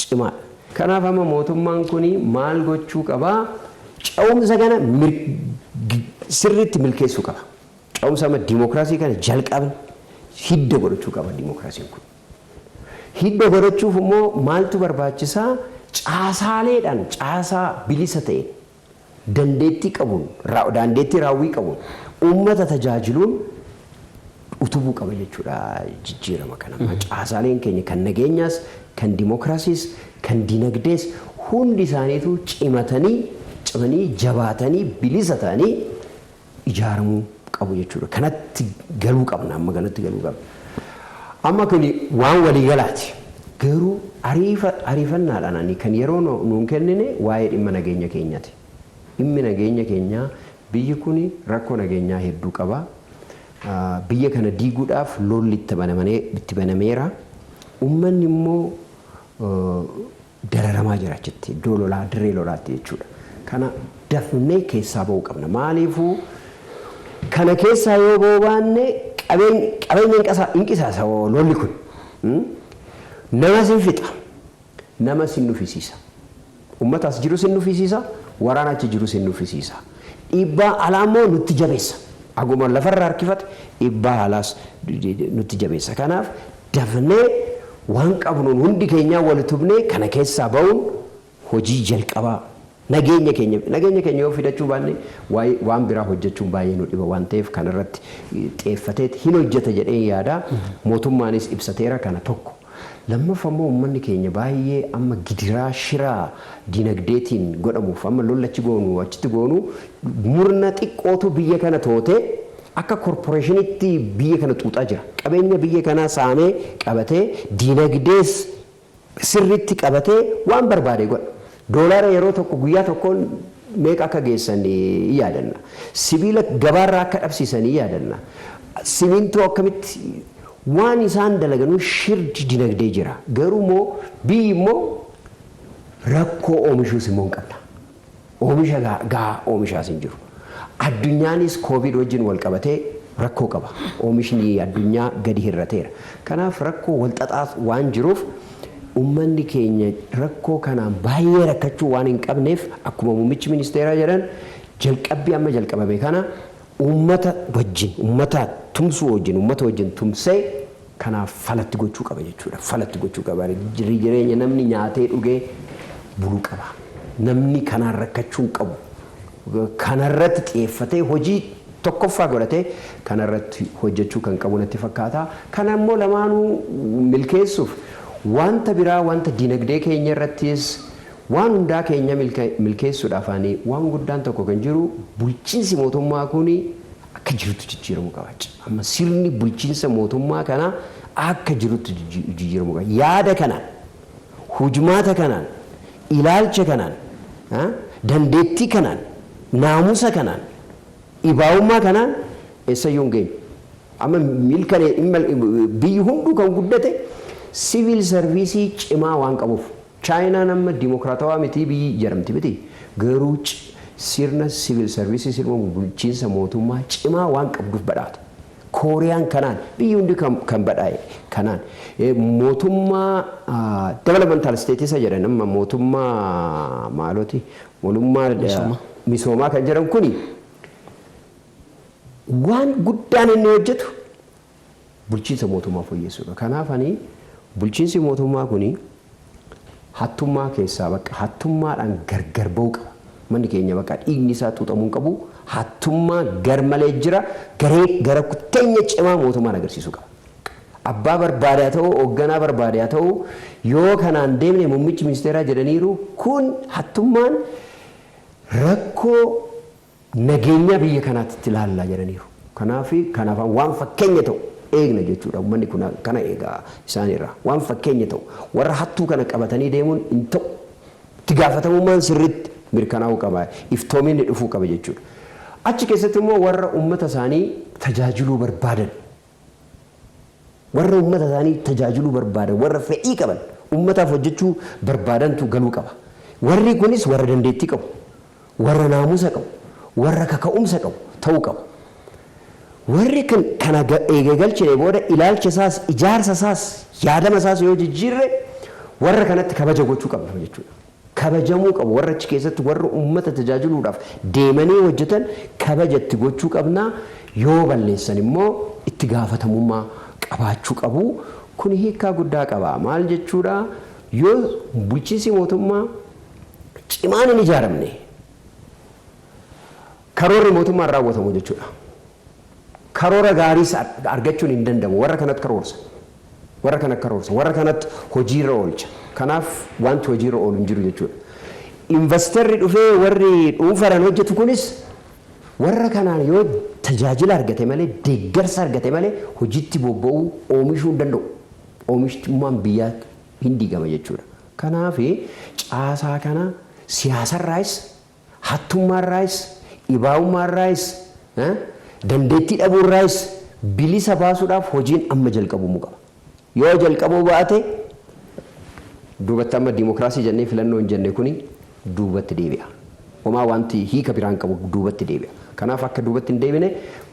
cimaadha. Kanaaf amma mootummaan kuni maal gochuu qabaa? Cawumsa kana sirriitti milkeessuu qaba. Cawumsa amma diimokiraasii kana jalqabni hidda godhachuu qaba diimokiraasiin kun. Hidda godhachuuf immoo maaltu barbaachisaa? Caasaaleedhaan caasaa bilisa ta'e dandeettii qabuun dandeettii raawwii qabuun uummata tajaajiluun utubuu qaba jechuudha jijjiirama kana. Caasaaleen keenya kan nageenyaas, kan diimokiraasiis, kan dinagdees hundi isaaniitu cimatanii ciccimanii jabaatanii bilisa ta'anii ijaaramuu qabu jechuudha. Kanatti galuu qabna amma kanatti galuu qabna. Amma kun waan waliigalaati. Garuu ariifannaadhaan kan yeroo nuun kennine waa'ee dhimma nageenya keenyaati. Dhimmi nageenya keenyaa biyyi kun rakkoo nageenyaa hedduu qaba. Biyya kana diiguudhaaf lolli itti banameera. Uummanni immoo dararamaa jira jetti iddoo lolaa dirree lolaatti jechuudha. Kana dafnee keessaa ba'uu qabna. Maaliifuu kana keessaa yoo baanne qabeenya inqisaasa lolli kun nama sin fixa, nama sin nuffisiisa. Uummataas jiru sin nuffisiisa, waraana achi jiru sin nuffisiisa. Dhiibbaa alaa immoo nutti jabeessa. Aguma lafarraa harkifate dhiibbaa alaas nutti jabeessa. Kanaaf dafnee waan qabnuun hundi keenyaa wal tubnee kana keessaa ba'uun hojii jalqabaa. Nageenya keenya yoo fidachuu baanne waan biraa hojjechuun baay'ee nu dhiba waan ta'eef kanarratti xiyyeeffateet hin hojjeta jedhee yaada. Mootummaanis ibsateera kana tokko. Lammaffaa immoo uummanni keenya baay'ee amma gidiraa shiraa dinagdeetiin godhamuuf amma lollachi goonu achitti goonu murna xiqqootu biyya kana tootee akka korporeeshinitti biyya kana xuuxaa jira. Qabeenya biyya kanaa saamee qabatee dinagdees sirriitti qabatee waan barbaade godha. Doolaara yeroo tokko guyyaa tokkoon meeqa akka geessan yaadanna. Sibiila gabaarraa akka dhabsiisan yaadanna. Simintoo akkamitti waan isaan dalaganuu shirdi dinagdee jira. Garuu immoo biyyi immoo rakkoo oomishuus immoo hin qabna. Oomisha gahaa oomishaas hin jiru. Addunyaanis koovid wajjin wal qabatee rakkoo qaba. Oomishni addunyaa gadi hir'ateera. Kanaaf rakkoo wal xaxaas waan jiruuf uummanni keenya rakkoo kanaan baay'ee rakkachuu waan hin qabneef akkuma muummichi ministeeraa jedhan jalqabbii amma jalqabame kana uummata wajjin tumsee kanaaf falatti gochuu qaba jechuudha. Falatti gochuu qaba. Jireenya namni nyaatee dhugee buluu qaba. Namni kanaan rakkachuu qabu. Kanarratti xiyyeeffatee hojii tokkoffaa godhatee kanarratti hojjechuu kan qabu natti fakkaata. Kana immoo lamaanuu milkeessuuf wanta biraa wanta dinagdee keenya irrattis waan hundaa keenya milkeessuudhaafanii waan guddaan tokko kan jiru bulchiinsi mootummaa kun akka jirutti jijjiiramuu qaba. Amma sirni bulchiinsa mootummaa kana akka jirutti jijjiiramuu qaba. Yaada kanaan, hujmaata kanaan, ilaalcha kanaan, dandeettii kanaan, naamusa kanaan, dhibaa'ummaa kanaan eessayyuu hin geenyu. Amma biyyi hunduu kan guddate civil service cimaa waan qabuuf chaayinaan amma dimokiraatawaa miti biyyi jedhamti miti garuu sirna civil service sirna bulchiinsa mootummaa cimaa waan qabduuf badhaata. Kooriyaan kanaan biyyi hundi kan badhaa'e kanaan mootummaa developmental status jedhan amma mootummaa misoomaa kan jedhan kuni waan guddaan inni hojjetu bulchiinsa mootummaa fooyyessuudha. Kanaaf ani bulchiinsi mootummaa kuni hattummaa keessaa bakka hattummaadhaan gargar ba'uu qaba. Manni keenya bakka dhiigni isaa xuuxamuu qabu hattummaa garmalee jira gara kutteenya cimaa mootummaan agarsiisuu qaba. Abbaa barbaadaa ta'uu hoogganaa barbaadaa ta'uu yoo kanaan deemne muummichi ministeeraa jedhaniiru kun hattummaan rakkoo nageenya biyya kanaatti itti ilaallaa jedhaniiru. Kanaaf waan fakkeenya ta'u eegna jechuudha. Uummanni kun kana eegaa isaanirraa waan fakkeenya ta'u warra hattuu kana qabatanii deemuun hin ta'u. Itti gaafatamummaan sirriitti mirkanaa'uu qaba. Iftoominni dhufuu qaba jechuudha. Achi keessatti immoo warra uummata isaanii tajaajiluu barbaadan warra fedhii qaban uummataaf hojjechuu barbaadantu galuu qaba. Warri kunis warra dandeettii qabu, warra naamusa qabu, warra kaka'umsa qabu ta'uu qaba. Warri kana eegalchine booda ilaalcha isaas, ijaarsa isaas, yaadama isaas yoo jijjiirre warra kanatti kabaja gochuu qabna jechuudha. Kabajamuu qabu warra achi keessatti warra uummata tajaajiluudhaaf deemanii hojjetan kabajatti gochuu qabna. Yoo balleessan immoo itti gaafatamummaa qabaachuu qabu. Kun hiikaa guddaa qaba. Maal jechuudha? Yoo bulchiinsi mootummaa cimaan hin ijaaramne karoorri mootummaan raawwatamu jechuudha. Karoora gaarii argachuun hin danda'amu. Warra kanatti karoorsa. Warra kanatti hojiirra oolcha. Kanaaf wanti hojiirra oolu hin jiru jechuudha. investorri dhufee warri dhuunfaan hojjetu kunis warra kanaan yoo tajaajila argate malee deeggarsa argate malee hojiitti bobba'uu oomishuu hin danda'u. Oomishtummaan biyyaa hin diigama jechuudha. Kanaaf caasaa kana siyaasarraayis, hattummaarraayis, dhibaa'ummaarraayis, dandeettii dhabuurraayis bilisa baasuudhaaf hojiin amma jalqabamuu qaba. Yoo jalqabuu baate duubatti amma diimokiraasii jennee filannoo hin jenne kuni duubatti deebi'a. Homaa wanti hiika biraan qabu duubatti deebi'a. Kanaaf akka duubatti hin deebine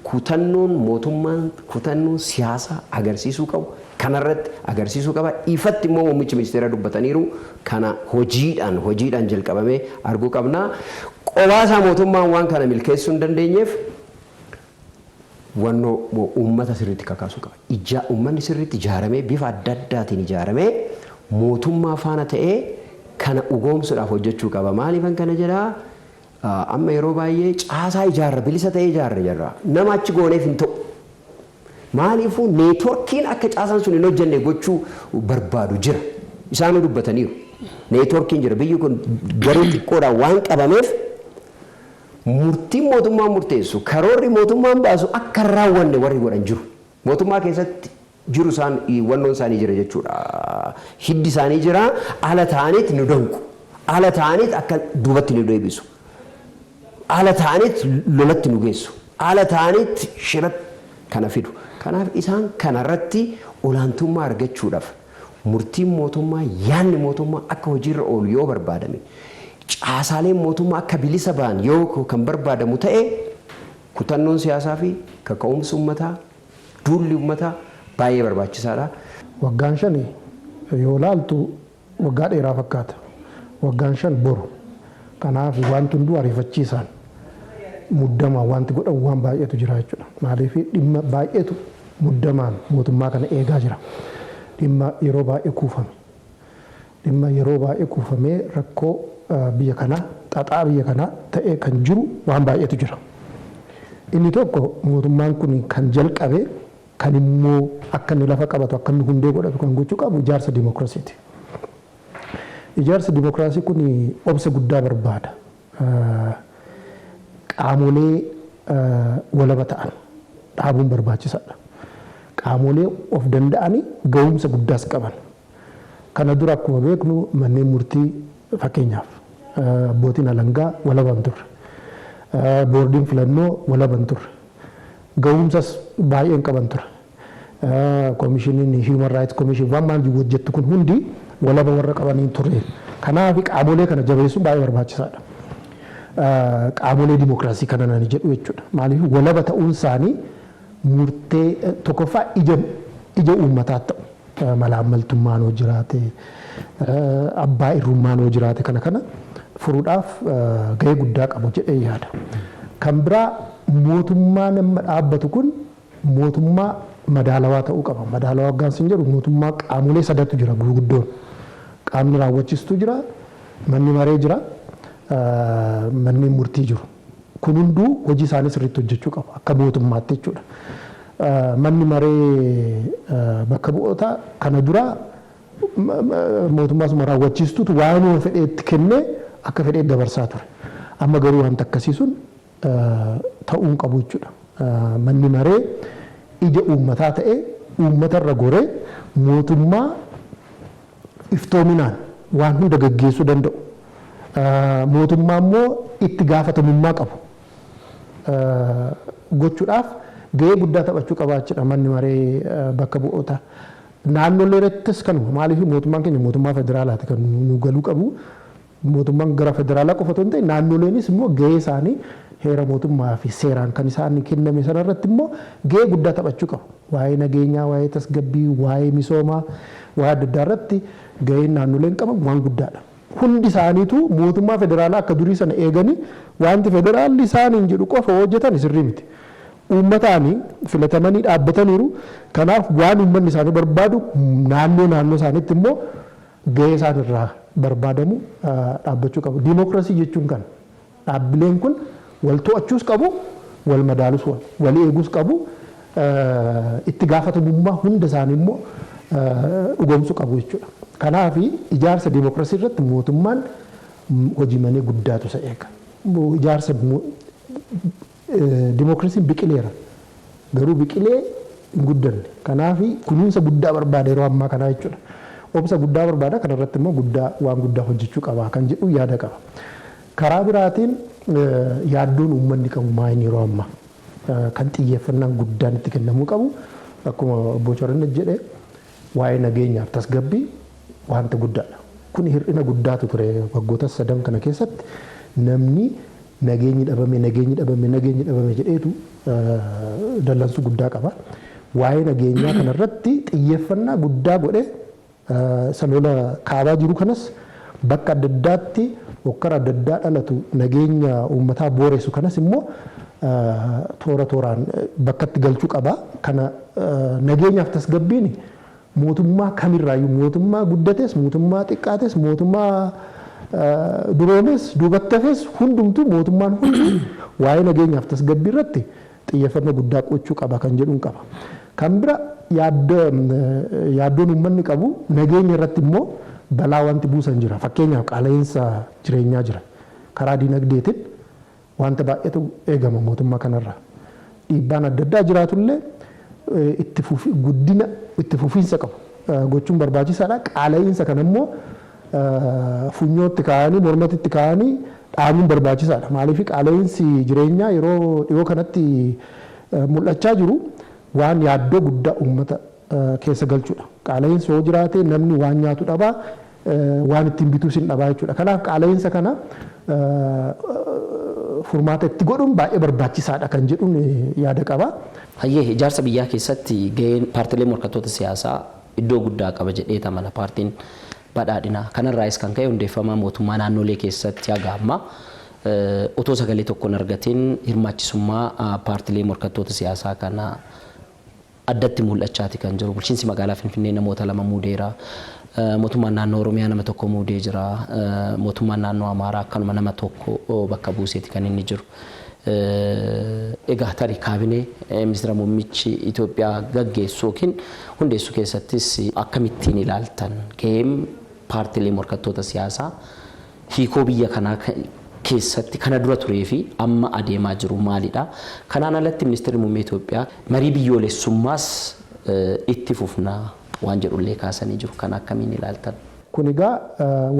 kutannoon mootummaan kutannoon siyaasaa agarsiisuu qabu. Kanarratti agarsiisuu qaba. Ifatti immoo muummichi ministeera dubbataniiru kana hojiidhaan jalqabamee arguu qabna. Qobaasaa mootummaan waan kana milkeessuu hin dandeenyeef wannoo uummata sirriitti kakaasuu qaba. Uummanni sirriitti ijaaramee bifa adda addaatiin ijaaramee mootummaa faana ta'ee kana dhugoomsuudhaaf hojjechuu qaba. Maaliifan kana jedhaa amma yeroo baay'ee caasaa ijaarra bilisa ta'ee ijaarra jirra. Nama achi gooneef hin ta'u. Maaliifuu neetworkiin akka caasaan sun hin hojjenne gochuu barbaadu jira. Isaanuu dubbataniiru. Neetworkiin jira. Biyyi kun garuu xiqqoodhaan waan qabameef murtiin mootummaan murteessu karoorri mootummaan baasu akka hin raawwanne warri godhan jiru. Mootummaa keessatti jiru isaan wannoon isaanii jira jechuudha. Hiddi isaanii jira. Ala ta'aniit nu danqu. Ala ta'aniit akka duubatti nu deebisu. Ala ta'aniit lolatti nu geessu. Ala ta'aniit shiratti kana fidu. Kanaaf isaan kanarratti olaantummaa argachuudhaaf murtiin mootummaa yaadni mootummaa akka hojiirra oolu yoo barbaadame caasaaleen mootummaa akka bilisa ba'an yoo kan barbaadamu ta'e kutannoon siyaasaa fi kaka'umsi uummataa duulli uummataa baay'ee barbaachisaadha. Waggaan 5 yoo laaltu waggaa dheeraa fakkaata. Waggaan 5 boru. Kanaaf wanti hunduu ariifachiisaan muddamaa wanti godhamu waan baay'eetu jira jechuudha. Maaliif dhimma baay'eetu muddamaan mootummaa kana eegaa jira. Dhimma yeroo baay'ee kuufame. Dhimma yeroo baay'ee kuufamee rakkoo biyya kanaa xaxaa biyya kanaa ta'ee kan jiru waan baay'eetu jira. Inni tokko mootummaan kun kan jalqabe kan immoo akka inni lafa qabatu akka inni hundee godhatu kan gochuu qabu ijaarsa dimookiraasiiti. Ijaarsa dimookiraasii kun obsa guddaa barbaada. Qaamolee walaba ta'an dhaabuun barbaachisaadha. Qaamolee of danda'anii ga'umsa guddaas qaban. Kana dura akkuma beeknu manneen murtii fakkeenyaaf abbootiin alangaa walaban turre. Boordiin filannoo walaban turre. Ga'umsas baay'een qaban ture. Koomishiniin Human Rights Commission waan maal hojjettu kun hundi walaba warra qabanii turre. Kanaaf qaamolee kana jabeessuun baay'ee barbaachisaadha. Qaamolee dimookiraasii kana nani jedhu jechuudha. Maaliif walaba ta'uun isaanii murtee tokkoffaa ija uummataa ta'u malaammaltummaan hoo jiraate abbaa irrummaan hoo jiraate kana furuudhaaf gahee guddaa qabu jedhee yaada. Kan biraa mootummaan amma dhaabbatu kun mootummaa madaalawaa ta'uu qaba. Madaalawaa waggaan sin jedhu mootummaa qaamolee sadatu jira gurguddoon. Qaamni raawwachiistuu jira, manni maree jira, manneen murtii jiru. Kun hunduu hojii isaanii sirriitti hojjechuu qaba akka mootummaatti jechuudha. Manni maree bakka bu'ootaa kana dura mootummaa suma raawwachiistuutu waan fedheetti kennee akka fedhee dabarsaa ture. Amma garuu wanta akkasiisuun ta'uun qabu jechuudha. Manni maree ija uummataa ta'ee uummatarra goree mootummaa iftoominaan waan hunda gaggeessuu danda'u. Mootummaa immoo itti gaafatamummaa qabu gochuudhaaf gahee guddaa taphachuu qabaachuudha manni maree bakka bu'oota. Naannolee irrattis kanuma maaliif mootummaan keenya mootummaa federaalaati kan nu galuu qabu. Mootummaan gara federaalaa qofa otoo hin ta'in naannoleenis immoo gahee isaanii heera mootummaa fi seeraan kan isaan kenname sanarratti immoo gahee guddaa taphachuu qabu. Waa'ee nageenyaa, waa'ee tasgabbii, waa'ee misoomaa, waa'ee adda addaa irratti gaheen naannoleen qaban waan guddaadha. Hundi isaaniitu mootummaa federaalaa akka durii sana eeganii wanti federaalli isaaniin jedhu qofa hojjetan sirrii miti. Uummataanii filatamanii dhaabbataniiru. Kanaaf waan uummanni isaanii barbaadu naannoo isaaniitti immoo gahee isaanirraa barbaadamu dhaabbachuu qabu. Dimookiraasii jechuun kan dhaabbileen kun wal to'achuus qabu, wal madaalus wal eeguus qabu, itti gaafatamummaa hunda isaanii immoo dhugoomsuu qabu jechuudha. Kanaaf ijaarsa dimookiraasii irratti mootummaan hojii manee guddaatu isa eega. Ijaarsa dimookiraasiin biqileera. Garuu biqilee hin guddanne. Kanaaf kunuunsa guddaa barbaada yeroo ammaa kanaa jechuudha. Obsa guddaa barbaada kanarratti immoo waan guddaa hojjechuu qaba kan jedhu yaada qaba. Karaa biraatiin yaaddoon uummanni qabu maayini yeroo ammaa kan xiyyeeffannaan guddaan itti kennamuu qabu akkuma obbo Corannet jedhe waa'ee nageenyaaf tasgabbii wanta guddaadha. Kun hir'ina guddaatu ture waggoota 3 kana keessatti namni nageenyi dhabame jedheetu dallansuu guddaa qaba. Waa'ee nageenyaa kanarratti xiyyeeffannaa guddaa godhe salola kaabaa jiru kanas bakka adda addaatti hokkara adda addaa dhalatu nageenya uummataa booressu kanas immoo tooraan bakkatti galchuu qaba. Kana nageenyaaf tasgabbiin mootummaa kamirraayyuu mootummaa guddates mootummaa xiqqaates mootummaa duroomes duubattafes hundumtuu mootummaan hundi waa'ee nageenyaaf tasgabbii irratti xiyyeeffannoo guddaa gochuu qaba kan jedhuun qaba. Kan bira yaaddoon uummanni qabu nageenya irratti immoo balaa wanti buusan jira. Fakkeenyaaf qaala'insa jireenyaa jira. Karaa dinagdeetiin wanta baay'eetu eegama mootummaa kanarraa. Dhiibbaan adda addaa jiraatullee guddina itti fufiinsa qabu gochuun barbaachisaadha. Qaala'insa kana immoo funyootti kaa'anii mormatti itti kaa'anii dhaabuun barbaachisaadha. Maaliif qaala'insi jireenyaa yeroo dhiyoo kanatti mul'achaa jiru waan yaaddoo guddaa uummata keessa galchuudha. Qaala'insi yoo jiraate namni waan nyaatu dhabaa waan ittiin bituus hin dhabaa jechuudha. Kanaaf qaala'insa kana furmaata itti godhuun baay'ee barbaachisaadha kan jedhuun yaada qaba. Hayyee ijaarsa biyyaa keessatti gaheen paartilee morkattoota siyaasaa iddoo guddaa qaba jedhee amana paartiin badhaadhinaa. Kanarraayis kan ka'e hundeeffama mootummaa naannolee keessatti haga ammaa otoo sagalee tokkoon argatiin hirmaachisummaa paartilee morkattoota siyaasaa kana addatti mul'achaati kan jiru. Bulchiinsi magaalaa Finfinnee namoota 2 muudeera. Mootummaan naannoo Oromiyaa nama 1 muudee jira. Mootummaan naannoo Amaaraa akkanuma nama 1 bakka buuseeti kan inni jiru. Egaa tarii kaabinee ministeera muummichi Itoophiyaa gaggeessu yookiin hundeessu keessattis akkamittiin ilaaltan gaheen paartilee morkattoota siyaasaa hiikoo biyya kanaa keessatti kana dura turee fi amma adeemaa jiru maalidha? Kanaan alatti ministeerri muummee Itoophiyaa marii biyyoolessummaas itti fufnaa waan jedhullee kaasanii jiru. Kan akkamiin ilaaltan? Kun egaa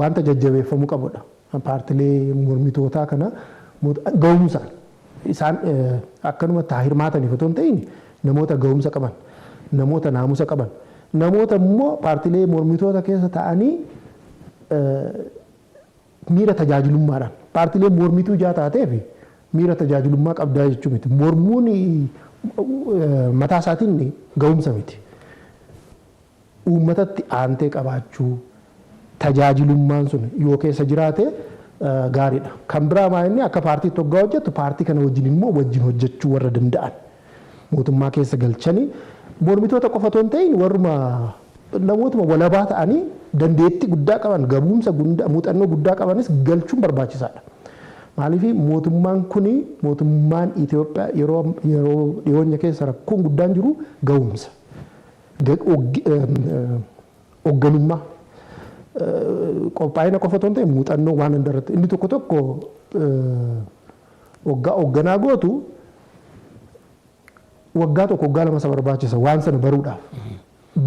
wanta jajjabeeffamuu qabudha. Paartilee mormitootaa kana ga'umsaan isaan akkanuma hirmaataniif otoo hin ta'in namoota ga'umsa qaban, namoota naamusa qaban, namoota immoo paartilee mormitoota keessa ta'anii miira tajaajilummaadhaan paartilee mormituu ijaa taateef miira tajaajilummaa qabdaa jechuu miti. Mormuun mataa isaatiin ga'umsa miti. Uummatatti aantee qabaachuu tajaajilummaan sun yoo keessa jiraate gaariidha. Kan biraa maa'inni akka paartiitti hoggaa hojjetu paartii kana wajjin immoo wajjin hojjechuu warra danda'an mootummaa keessa galchanii mormitoota qofa otoo hin ta'in warruma namootuma walabaa ta'anii dandeettii guddaa qaban ga'umsa muuxannoo guddaa qabanis galchuun barbaachisaadha. Maaliif mootummaan kuni mootummaan Itoophiyaa yeroo dhiyoonya keessa rakkoon guddaan jiru ga'umsa. Hoogganummaa qophaa'ina qofa otoo hin ta'in muuxannoo waan hundarratti inni tokko hoogganaa gootu waggaa tokko waggaa 2 isa barbaachisa waan sana baruudhaaf.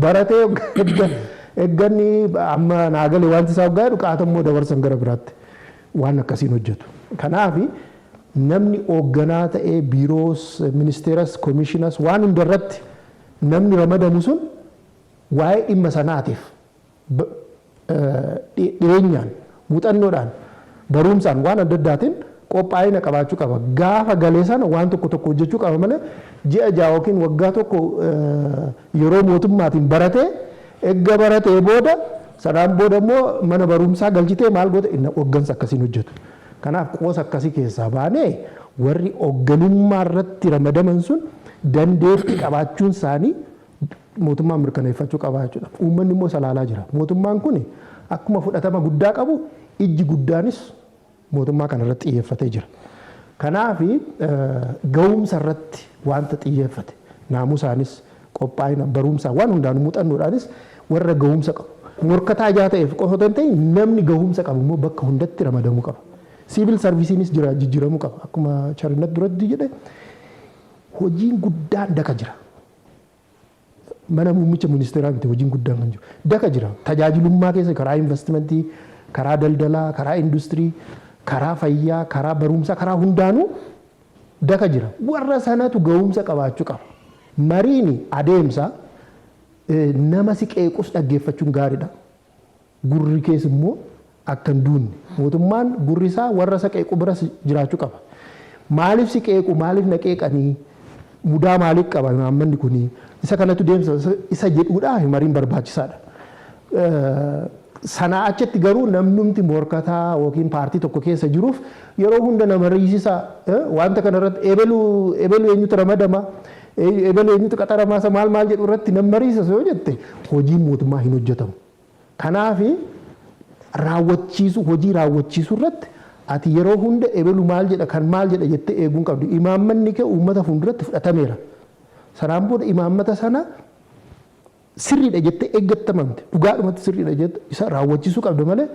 Baratee eegganni amma naagalee wanti isaa waggaa jedhu qaata immoo dabarsan gara biraatti waan akkasiin hojjetu. Kanaaf namni hoogganaa ta'ee biiroos ministeeras komishinas waan hundarratti namni ramadamu sun waa'ee dhimma sanaatiif dhiyeenyaan muuxannoodhaan barumsaan waan adda addaatiin qophaa'ina qabaachuu qaba. Gaafa galee sana waan tokko hojjechuu qaba malee ji'a 6 yookiin waggaa tokko yeroo mootummaatiin baratee eegga baratee booda sanaan booda immoo mana barumsaa galchitee maal goota inni hooggansa akkasiin hojjetu. Kanaaf qoosa akkasii keessaa baanee warri hoogganummaa irratti ramadaman sun dandeettii qabaachuun isaanii mootummaan mirkaneeffachuu qaba jechuudha. Uummanni immoo salaalaa jira. Mootummaan kun akkuma fudhatama guddaa qabu ijji guddaanis mootummaa kana irratti xiyyeeffatee jira. Kanaaf ga'umsa irratti wanta xiyyeeffate naamusaanis qophaa'ina barumsaa waan hundaan muuxannoodhaanis warra ga'umsa qabu. Morkataa ijaa ta'eef qofa otoo hin ta'in namni gahumsa qabu immoo bakka hundatti ramadamuu qaba. Siivil sarviisiinis jijjiiramuu qaba. Akkuma Charinnat duratti jedhe hojiin guddaan daka jira. Mana muummicha ministeeraa miti hojiin guddaan kan jiru. Daka jira. Tajaajilummaa keessa karaa investimentii, karaa daldalaa, karaa industirii, karaa fayyaa, karaa barumsaa, karaa hundaanuu daka jira. Warra sanatu gahumsa qabaachuu qaba. Mariin adeemsa nama si qeequs dhaggeeffachuun gaariidha. Gurri keessa immoo akka hin duunne. Mootummaan gurri isaa warra isa qeequ bira jiraachuu qaba. Maaliif si qeequ, maaliif na qeeqanii, mudaa maaliif qaba imaammanni kuni isa kanatu deemsa isa jedhuudha mariin barbaachisaadha. Sana achitti garuu namnumti morkataa yookiin paartii tokko keessa jiruuf yeroo hunda nama riisisa wanta kanarratti eebeluu eenyutu ramadama eebeluu eenyutu qaxaramaasa maal jedhu irratti nama riisisa yoo jette hojiin mootummaa hin hojjetamu. Kanaaf hojii raawwachiisuu irratti ati yeroo hunda eebeluu maal jedha kan maal jedha jettee eeguun qabdu. Imaammanni kee uummata fuulduratti fudhatameera. Sanaan booda imaammata sana sirriidha jettee eeggattamamte dhugaadhumatti sirriidha jette isa raawwachiisuu qabdu malee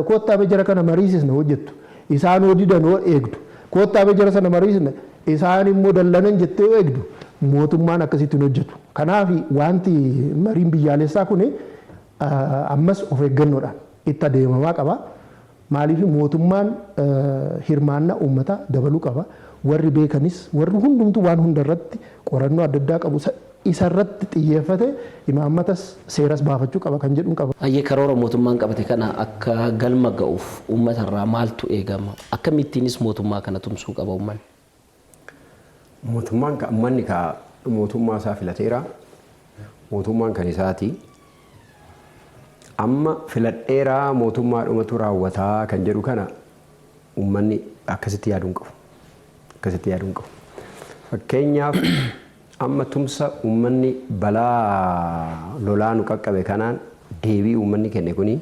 koottaa bejjara kana mariisisna hojjettu isaan hodidan hoo eegdu koottaa bejjara sana mariisisna isaan immoo dallanan jettee hoo eegdu mootummaan akkasitti hin hojjetu. Kanaaf wanti mariin biyyaalessaa kun ammas of eeggannoodhaan itti adeemamaa qaba. Maaliif mootummaan hirmaannaa uummataa dabaluu qaba. Warri beekanis warri hundumtuu waan hundarratti qorannoo adda addaa qabu isarratti xiyyeeffate imaammatas seeras baafachuu qaba kan jedhuun qaba. Ayyee karoora mootummaan qabate kana akka galma ga'uuf uummatarraa maaltu eegama? Akkamittiinis mootummaa kana tumsuu qaba uummanni? Mootummaa isaa filateera. Mootummaan kan isaati. Amma filadheeraa mootummaa dhumatu raawwataa kan jedhu kana uummanni akkasitti yaaduun qabu. Fakkeenyaaf amma tumsa uummanni balaa lolaa nu qaqqabe kanaan deebii uummanni kenne kuni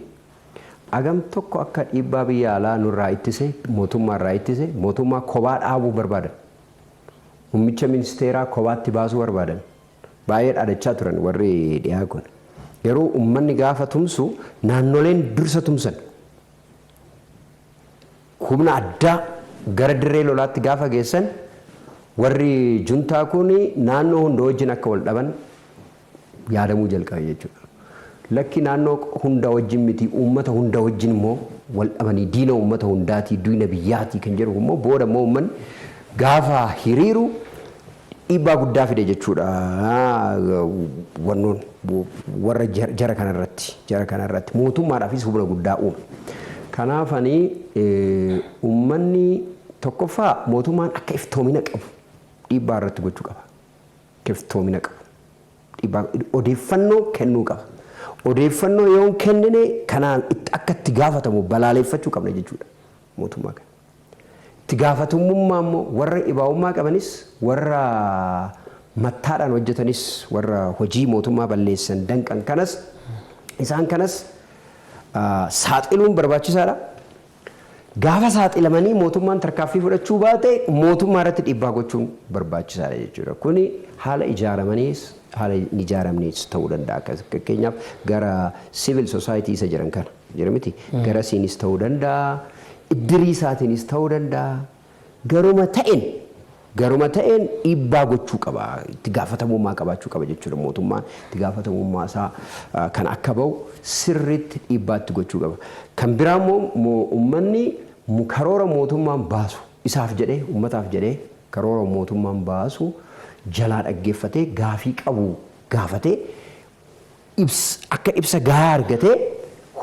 agam tokko akka dhiibbaa biyya alaa nurraa ittise mootummaa irraa ittise mootummaa kophaa dhaabuu barbaadan. Muummicha ministeeraa kophaatti baasuu barbaadan. Baay'ee dhaadachaa turan warri dhiyaa kun. Yeroo uummanni gaafa tumsu naannoleen dursa tumsan. Humna addaa gara dirree lolaatti gaafa geessan warri juntaa kun naannoo hunda wajjin akka wal dhaban yaadamuu jalqabe jechuudha. Lakki naannoo hunda wajjin miti uummata hunda wajjin immoo wal dhabanii diina uummata hundaatii diina biyyaatii kan jedhu immoo booda immoo uummanni gaafa hiriiru dhiibbaa guddaa fide jechuudha. Wannoon warra jara kanarratti mootummaadhaafis humna guddaa uume. Kanaafanii uummanni tokkoffaa mootummaan akka iftoomina qabu dhiibbaa irratti gochuu qaba. Iftoomina qabu. Odeeffannoo kennuu qaba. Odeeffannoo yoo kennine kanaan akka itti gaafatamu balaaleffachuu qabna jechuudha mootummaa kana. Itti gaafatamummaa immoo warra dhibaa'ummaa qabanis warra mattaadhaan hojjetanis warra hojii mootummaa balleessan danqan kanas isaan kanas saaxiluun barbaachisaadha. Gaafa saaxilamanii mootummaan tarkaanfii fudhachuu baate mootummaa irratti dhiibbaa gochuun barbaachisaadha jechuudha. Kuni haala ijaaramaniis haala hin ijaaramnes ta'uu danda'a. Fakkeenyaaf gara civil society isa jiran kana jedhamiti gara siinis ta'uu danda'a. Iddirii isaatiinis ta'uu danda'a. Garuma ta'een dhiibbaa gochuu qaba. Itti gaafatamummaa qabaachuu qaba jechuudha mootummaan. Itti gaafatamummaa isaa kan akka bahu sirriitti dhiibbaatti gochuu qaba. Kan biraa immoo uummanni karoora mootummaan baasu isaaf jedhee uummataaf jedhee karoora mootummaan baasu jalaa dhaggeeffatee gaafii qabu gaafatee akka ibsa gahaa argatee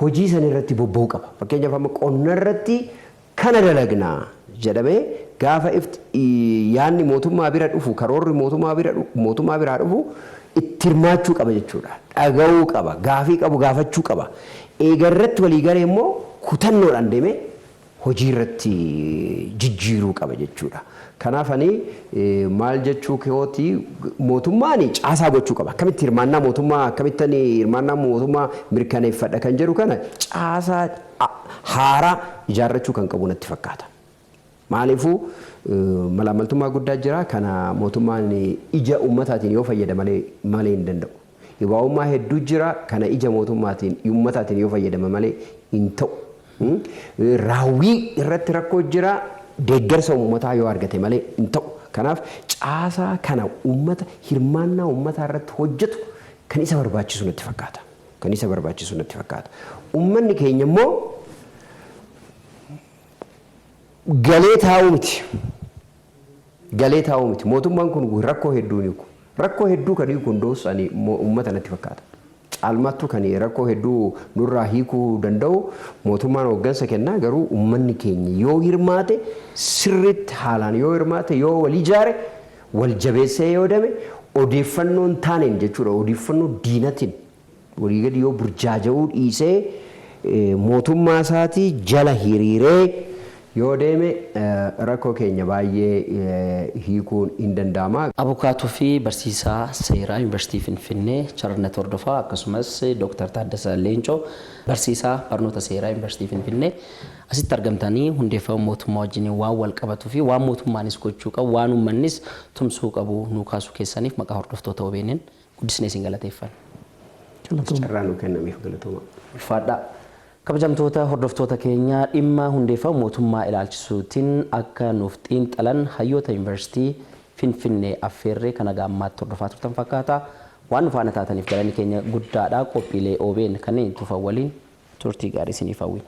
hojii san irratti bobba'uu qaba. Fakkeenyaaf amma qonna irratti kana dalagnaa jedhamee gaafa yaanni mootummaa bira dhufu karoorri mootummaa biraa dhufu itti hirmaachuu qaba jechuudha. Dhaga'uu qaba, gaafii qabu gaafachuu qaba. Eegarratti walii galee immoo kutannoodhaan deemee hojii irratti jijjiiruu qaba jechuudha. Kanaafanii maal jechuu keewwati mootummaan caasaa gochuu qaba. Akkamitti hirmaannaa mootummaa mirkaneeffadha kan jedhu kana caasaa haaraa ijaarrachuu kan qabu natti fakkaata. Maaliifuu malaamaltummaa guddaa jira kana mootummaan ija uummataatiin yoo fayyada malee hin danda'u. Dhibaa'ummaa hedduu jira kana ija mootummaatiin uummataatiin yoo fayyadama malee hin ta'u. Raawwii irratti rakkoo jira deeggarsa uummataa yoo argate malee hin ta'u. Kanaaf caasaa kana uummata hirmaannaa uummataa irratti hojjetu kan isa barbaachisu natti fakkaata. Kan isa barbaachisu natti fakkaata. Uummanni keenya immoo galee taa'uu miti. Galee taa'uu miti. Mootummaan kun rakkoo hedduu ni rakkoo hedduu kan hiiku hundoos ani uummata natti fakkaata. Caalmaattuu kan rakkoo hedduu nurraa hiikuu danda'u mootummaan hooggansa kennaa garuu uummanni keenya yoo hirmaate sirriitti haalaan yoo hirmaate yoo wal ijaare wal jabeessee yoo dame odeeffannoon taaneen jechuudha odeeffannoo diinatiin walii gadi yoo burjaaja'uu dhiisee mootummaa isaatii jala hiriiree yoo deeme rakkoo keenya baay'ee hiikuun hin danda'ama. Abukaatuu fi barsiisaa seeraa Yuunivarsiitii Finfinnee Charnet Hordofaa akkasumas Dr. Taaddasaa Leencoo barsiisaa barnoota seeraa Yuunivarsiitii Finfinnee asitti argamtanii hundeeffama mootummaa wajjin waan wal qabatuu fi waan mootummaanis gochuu qabu waan uummannis tumsuu qabu nuu kaasuu keessaniif maqaa hordoftoota OBN'n guddisnee isin galateeffanna. Carraa nuu kennameef galatooma. Ulfaadhaa. Kabajamtoota hordoftoota keenya dhimma hundeeffama mootummaa ilaalchisuutiin akka nuuf xiinxalan hayyoota Yuunivarsiitii Finfinnee affeerree kan agaammaatti hordofaa turtan fakkaata. Waan nu faana taataniif galanni keenya guddaadha. Qophiilee OBN kanneen tufan waliin turtii gaarii isiniif hawwina.